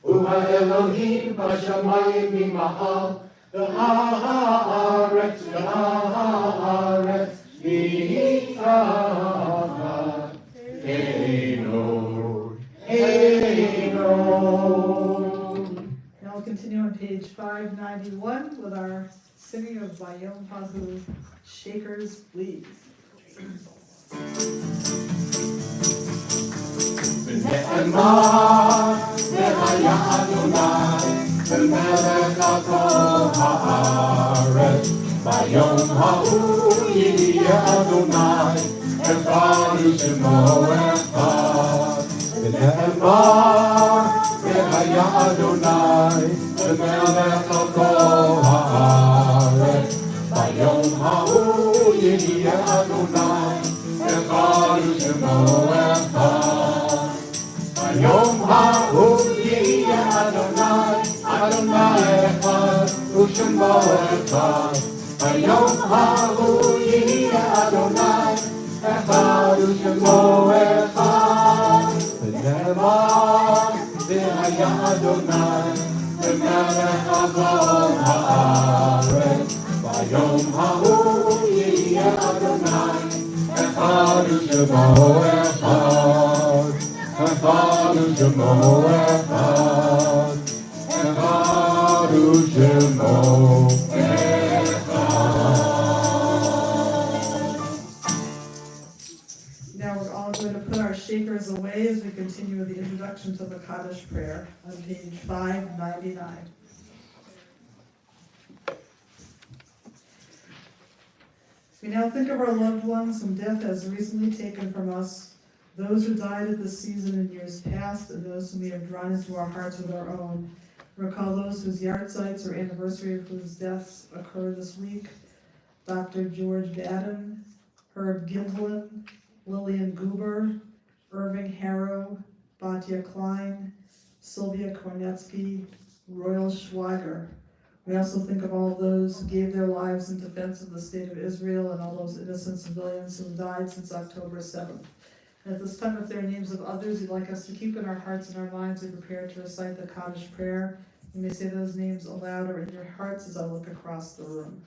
הוא האלוהים בשמיים ממעל, והארץ מתחת אינו. Now we'll continue on page 591 with our singing of Bayom Hahu, Shakers Please. ונאמר והיה אדוני במלך על כל הארץ, ביום ההוא יהיה אדוני אחד ושמו אחד. ונאמר והיה אדוני במלך על כל הארץ, ביום ההוא יהיה אדוני אחד ושמו אחד. ביום ההוא יהיה אדוני אחד ושמו אחד. ביום ההוא יהיה אדוני אחד ושמו אחד. ונאמר והיה אדוני במלך על כל הארץ, ביום ההוא יהיה אדוני אחד ושמו אחד. אחד ושמו אחד, אחד ושמו Now we're all going to put our shakers away as we continue with the introduction to the Kaddish prayer on page 599. We now think of our loved ones whom death has recently taken from us, those who died at this season in years past, and those whom we have drawn into our hearts with our own. Recall those whose yahrzeits or anniversary of whose deaths occur this week: Dr. George Baden, Herb Gimblin, Lillian Goober, Irving Harrow, Batya Klein, Sylvia Kornetsky, Royal Schweiger. We also think of all those who gave their lives in defense of the state of Israel and all those innocent civilians who died since October 7th. At this time, if there are names of others you'd like us to keep in our hearts and our minds, we prepare to recite the Kaddish prayer. You may say those names aloud or in your hearts as I look across the room.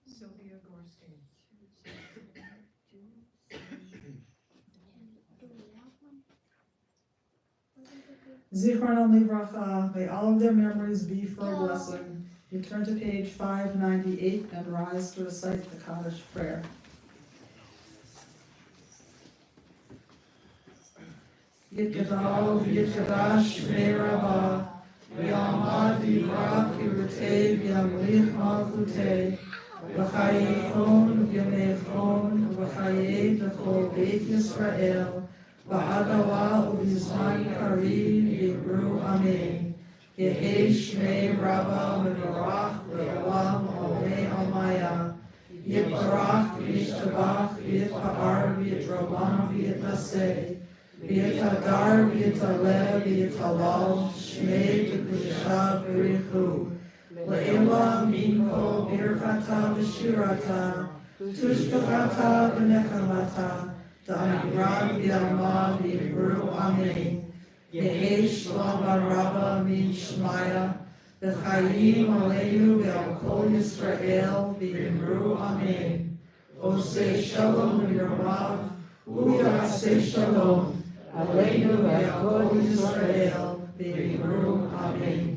Sylvia Gorstein. Zichron Livracha, may all of their memories be for a blessing. You turn to page 598 and rise to recite the Kaddish prayer. Yitgadal v'yitgadash v'nei V'yamad v'yivrak v'yirutei v'yamlich malchutei v'chayeichon v'yameichon v'chayei v'chol beit Yisrael v'adawa u'bizman karim v'yibru amen. Yehi shmei rabba mevorach le'olam olei almaya. Yitbarach v'yishtabach v'yitpa'ar v'yitrobam v'yitnaseh. V'yitadar v'yitaleh v'yitalal shmei v'kudisha v'richu. Le'ela minko birchata v'shirata tushkachata v'nechamata da'amran v'yalma v'yibru amen. Yehi shalom rabba min shmaya v'chayim aleinu v'al kol Yisrael v'yimru amen. Oseh shalom v'yirmav u'yaseh shalom aleinu v'al kol Yisrael v'yimru amen.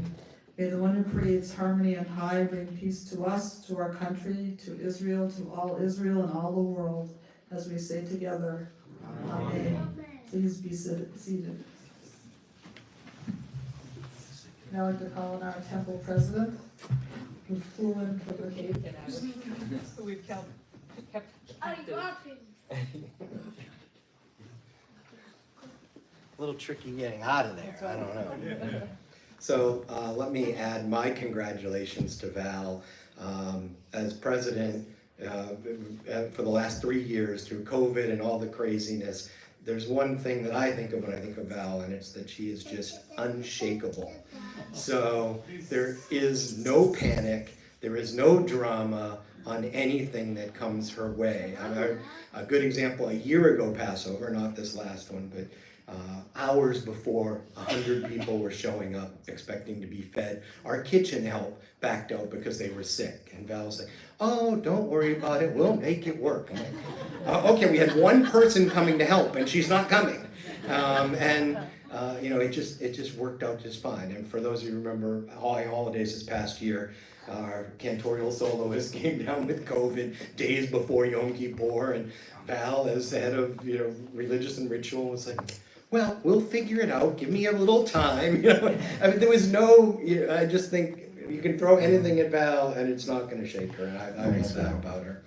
May the one who creates harmony and high bring peace to us, to our country, to Israel, to all Israel and all the world, as we say together, amen. Please be seated. Now I'd like to call on our temple president, who flew in for the cake. We've kept A little tricky getting out of there, I don't know. So let me add my congratulations to Val. As president for the last 3 years through COVID and all the craziness, there's one thing that I think of when I think of Val, and it's that she is just unshakable. So there is no panic, there is no drama on anything that comes her way. A good example, a year ago Passover, not this last one, but hours before 100 people were showing up expecting to be fed, our kitchen help backed out because they were sick. And Val was like, oh, don't worry about it, we'll make it work. I'm like, okay, we had one person coming to help and she's not coming. It just worked out just fine. And for those of you who remember High Holidays this past year, our cantorial soloist came down with COVID days before Yom Kippur, and Val, as head of religious and ritual, was like, well, we'll figure it out. Give me a little time. I mean, there was no. I just think you can throw anything at Val, and it's not going to shake her. And I like that about her.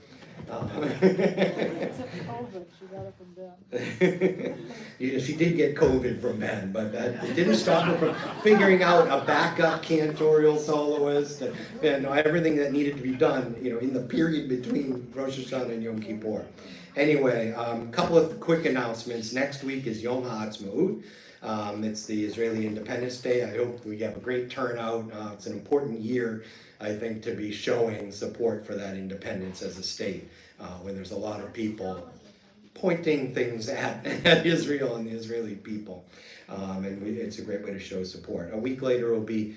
She did get COVID from Ben, but that didn't stop her from figuring out a backup cantorial soloist and everything that needed to be done, in the period between Rosh Hashanah and Yom Kippur. Anyway, a couple of quick announcements. Next week is Yom HaAtzmaut. It's the Israeli Independence Day. I hope we have a great turnout. It's an important year, I think, to be showing support for that independence as a state, when there's a lot of people pointing things at Israel and the Israeli people. It's a great way to show support. A week later will be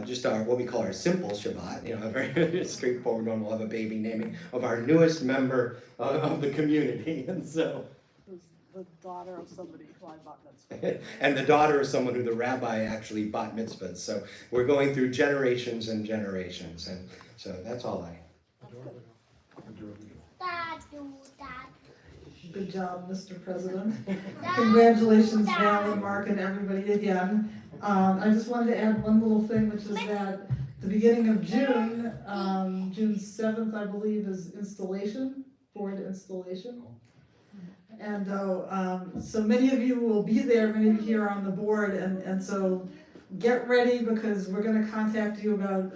just what we call our simple Shabbat, a very straightforward one. We'll have a baby naming of our newest member of the community. And so, The daughter of somebody who I bat mitzvah. and the daughter of someone who the rabbi actually bat mitzvahs. So we're going through generations and generations. And so that's all I. Good job, Mr. President. Congratulations, Val and Mark and everybody again. I just wanted to add one little thing, which is that the beginning of June, June 7th, I believe, is board installation. And so many of you will be there, many of you here on the board, and so get ready, because we're going to contact you about,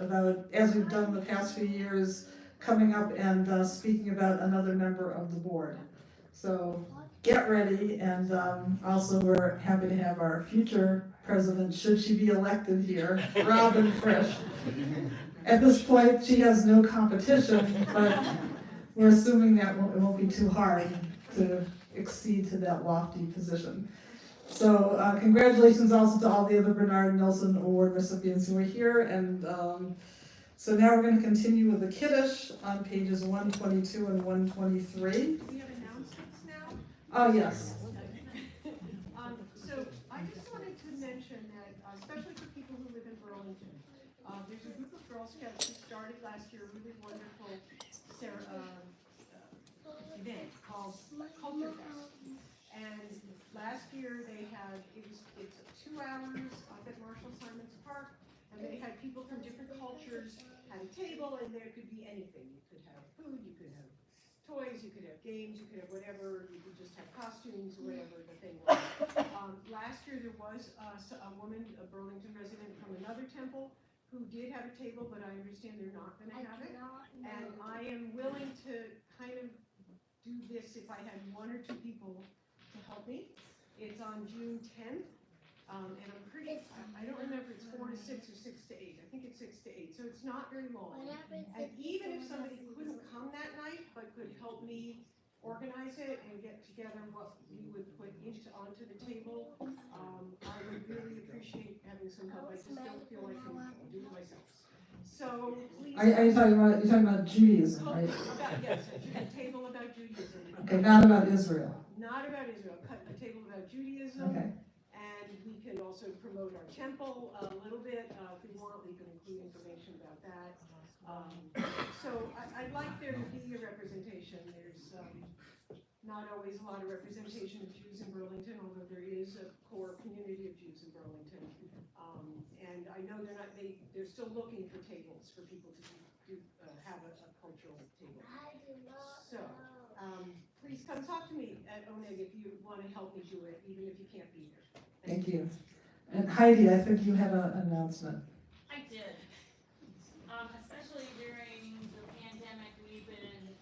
as we've done the past few years, coming up and speaking about another member of the board. So get ready, and also we're happy to have our future president, should she be elected here, Robin Frisch. At this point, she has no competition, but we're assuming that it won't be too hard to exceed to that lofty position. So congratulations also to all the other Bernard Nelson Award recipients who are here, and so now we're going to continue with the Kiddush on pages 122 and 123. We have announcements now? Oh, yes. So I just wanted to mention that, especially for people who live in Burlington, there's a group of Girl Scouts who started last year a really wonderful event called Culture Fest. And last year they had, it's 2 hours up at Marshall Simons Park, and they had people from different cultures had a table and there could be anything. You could have food, you could have toys, you could have games, you could have whatever, you could just have costumes, whatever the thing was. Last year there was a woman, a Burlington resident from another temple, who did have a table, but I understand they're not gonna have it. And I am willing to kind of do this if I had one or two people to help me. It's on June 10th, and I'm pretty, I don't remember, it's 4 to 6 or 6 to 8. I think it's 6 to 8, so it's not very long. And even if somebody couldn't come that night, but could help me organize it and get together what we would put onto the table, I would really appreciate having some help. I just don't feel I can do it myself. So please. Are you talking about Judaism, right? Yes, a table about Judaism. Okay, not about Israel. Not about Israel, a table about Judaism. Okay. And we can also promote our temple a little bit, if we want, we can include information about that. So I'd like there to be a representation. There's not always a lot of representation of Jews in Burlington, although there is a core community of Jews in Burlington. And I know they're still looking for tables for people to have a cultural table. So, please come talk to me at ONEG if you want to help me do it, even if you can't be here. Thank you. And Heidi, I think you had an announcement. I did. Especially during the pandemic, we've been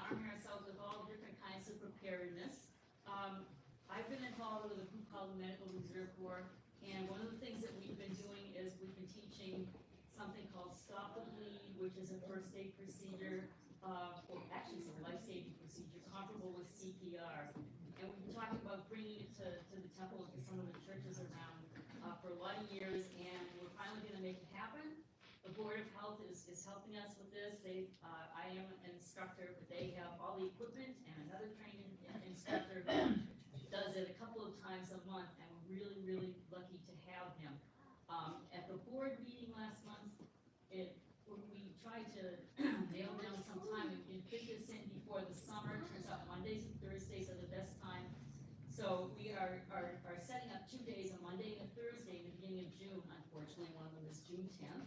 arming ourselves with all different kinds of preparedness. I've been involved with a group called the Medical Reserve Corps, and one of the things that we've been doing is we've been teaching something called Stop the Bleed, which is a first aid procedure, or actually it's a life-saving procedure comparable with CPR. And we've been talking about bringing it to the temple and to some of the churches around for a lot of years, and we're finally going to make it happen. The Board of Health is helping us with this. I am an instructor, but they have all the equipment and another training instructor who does it a couple of times a month, and we're really, really lucky to have him. At the board meeting last month, we tried to nail down some time and fit this in before the summer. It turns out Mondays and Thursdays are the best time. So we are setting up 2 days, a Monday and a Thursday in the beginning of June. Unfortunately, one of them is June 10th.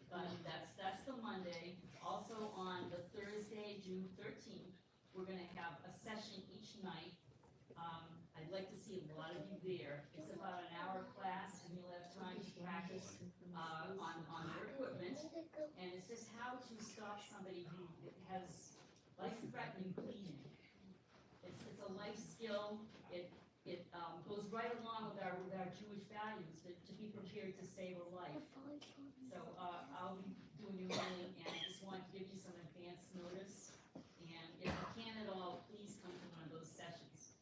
But that's the Monday. Also on the Thursday, June 13th, we're going to have a session each night. I'd like to see a lot of you there. It's about an hour class, and you'll have time to practice on their equipment. And it's just how to stop somebody who has life-threatening bleeding. It's a life skill. It goes right along with our Jewish values to be prepared to save a life. So I'll be doing your meeting, and I just want to give you some advance notice. And if you can at all, please come to one of those sessions.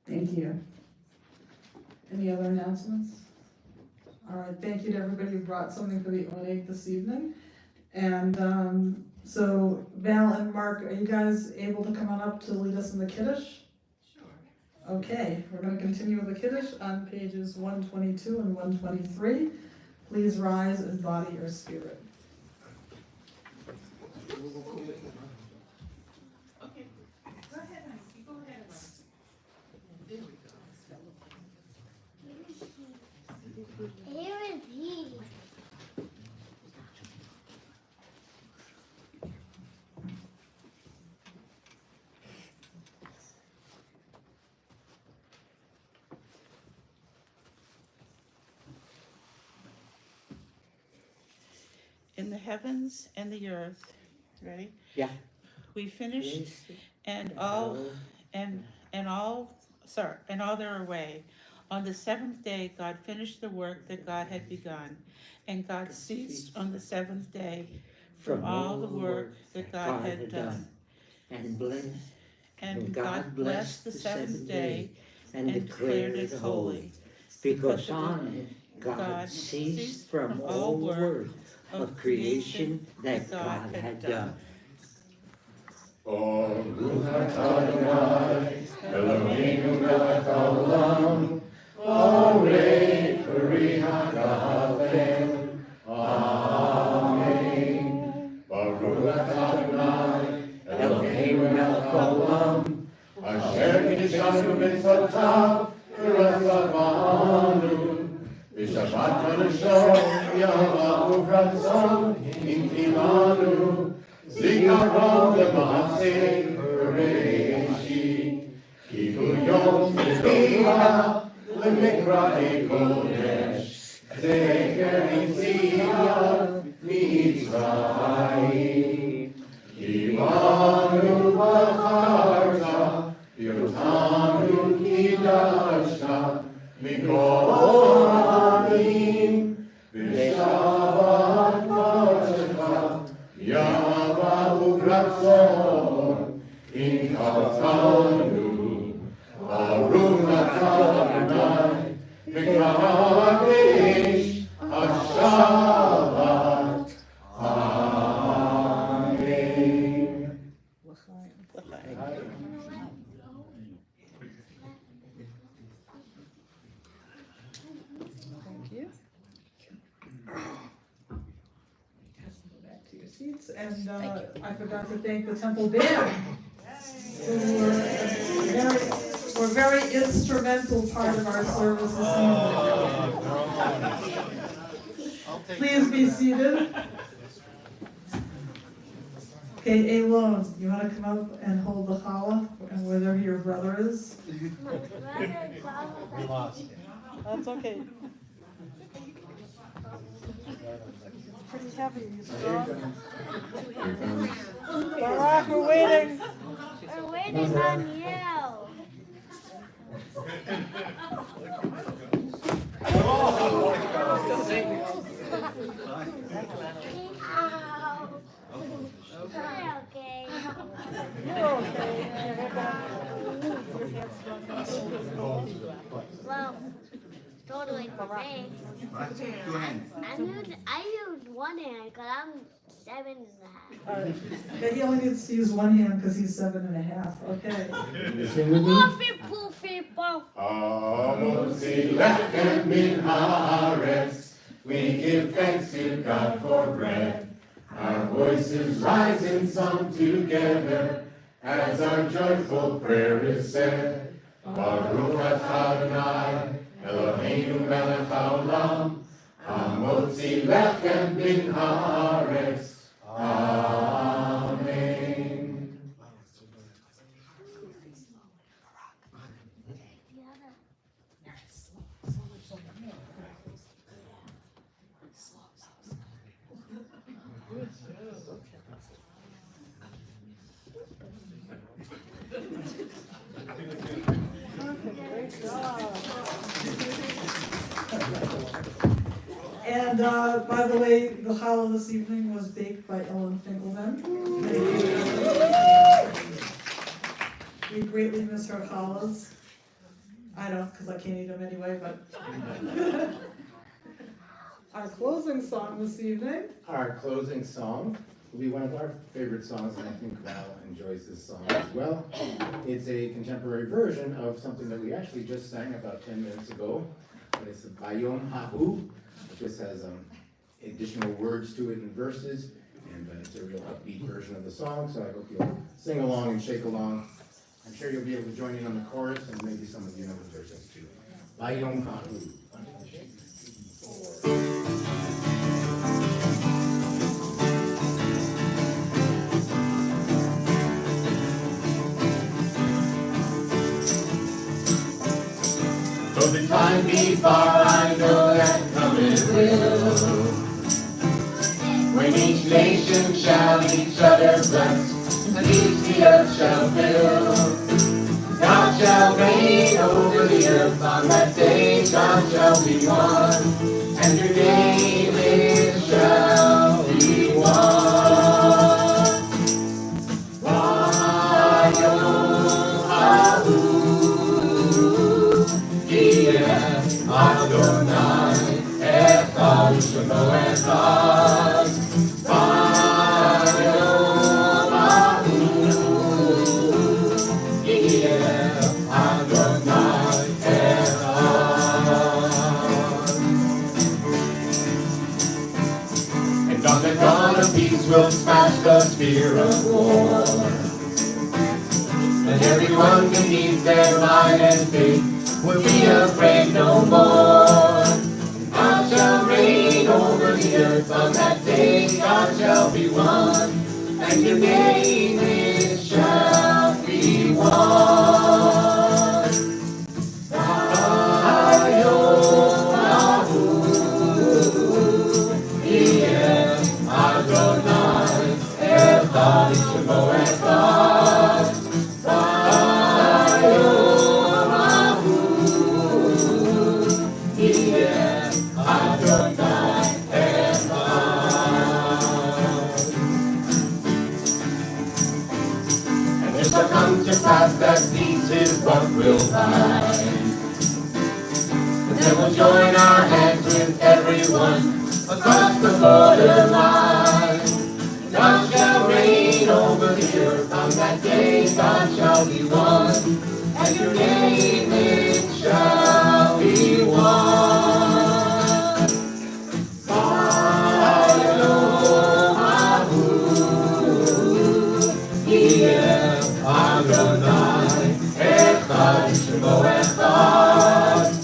Thank you. Any other announcements? All right, thank you to everybody who brought something for the ONEG this evening. And so Val and Mark, are you guys able to come on up to lead us in the Kiddush? Sure. Okay, we're going to continue with the Kiddush on pages 122 and 123. Please rise and body your spirit. Okay. Go ahead, Nancy. Go ahead. There we go. Here is he. In the heavens and the earth, ready? Yeah. We finished, and all their array. On the seventh day, God finished the work that God had begun, and God ceased on the seventh day from all the work that God had done. And God blessed the seventh day and declared it holy, because on it God ceased from all work of creation that God had done. Baruch atah Adonai, Eloheinu melech haolam, Borei peri hagafen. Amen. Baruch atah Adonai, Eloheinu melech haolam, asher kiddushanu mitzvotav v'rachmanu, v'shabbat kadosho Yahweh Ratzon Imanu Zikaron Lemase Reshi Kihu Yom Teviha Lemikra Kodesh Zeker Yitziyah Mitzrayim Imanu Bacharta Yotanu Kidashta Mikol Amim V'Shabbat Kodecha Yahweh Ratzon In Kaltanu Baruch Atah Adonai V'Kadesh HaShabbat Amen. Thank you. Back to your seats, and I forgot to thank the temple band, who were a very instrumental part of our service this evening. Please be seated. Okay, Elon, you want to come up and hold the challah, and whether your brother is? We lost. That's okay. Pretty heavy, you strong? Barack, we're waiting. We're waiting on you. Okay. You're okay. Well, totally for me. I used one hand because I'm 7.5. Yeah, he only needs to use one hand because he's 7.5. Okay. Poofy, poofy, poof. Amotzi lechem min haaretz. We give thanks to God for bread. Our voices rise in song together as our joyful prayer is said. Baruch atah Adonai Eloheinu melech haolam. Amotzi lechem min haaretz. Amen. And by the way, the challah this evening was baked by Ellen Finkelman. We greatly miss her challahs. I don't, because I can't eat them anyway, but. Our closing song this evening. Our closing song will be one of our favorite songs, and I think Val enjoys this song as well. It's a contemporary version of something that we actually just sang about 10 minutes ago. It's Bayom Hahu. It just has additional words to it and verses, and it's a real upbeat version of the song, so I hope you'll sing along and shake along. I'm sure you'll be able to join in on the chorus, and maybe some of you know the verses too. Bayom Hahu. Though the time be far, I know that coming will. When each nation shall each other bless, and each the earth shall fill. God shall reign over the earth on that day. God shall be one, and your name it shall be one. Adonai, Echad Shemo Echad, Bayom Hahu, Yeh Adonai Echad. And on the dawn of peace we'll smash the spear of war, and everyone beneath their might and faith will be afraid no more. God shall reign over the earth. On that day God shall be one, and your name it shall be one. Ayo, Ahu, Iyeh, Adonai, Echad Shemo Echad. Ayo, Ahu, Iyeh, Adonai, Echad. And it shall come to pass that these is what we'll find. Then we'll join our hands with everyone across the borderline. God shall reign over the earth. On that day God shall be one, and your name it shall be one. Ayohahu, Iyeh Adonai, Echad Shemo Echad.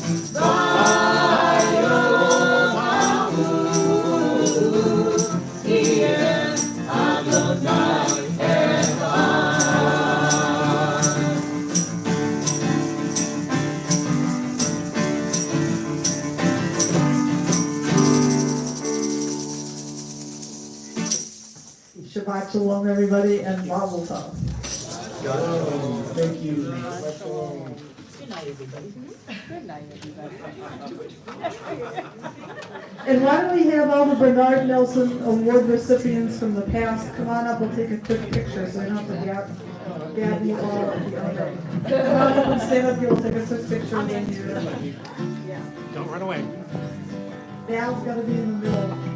Shabbat Shalom, everybody, and Mazel Tov. Thank you. Good night, everybody. Good night, everybody. And why don't we have all the Bernard Nelson Award recipients from the past come on up, we'll take a quick picture, so we don't have to gab you all at the other. Come on up and stand up here, we'll take a quick picture when you're. Don't run away. Val's gotta be in the middle.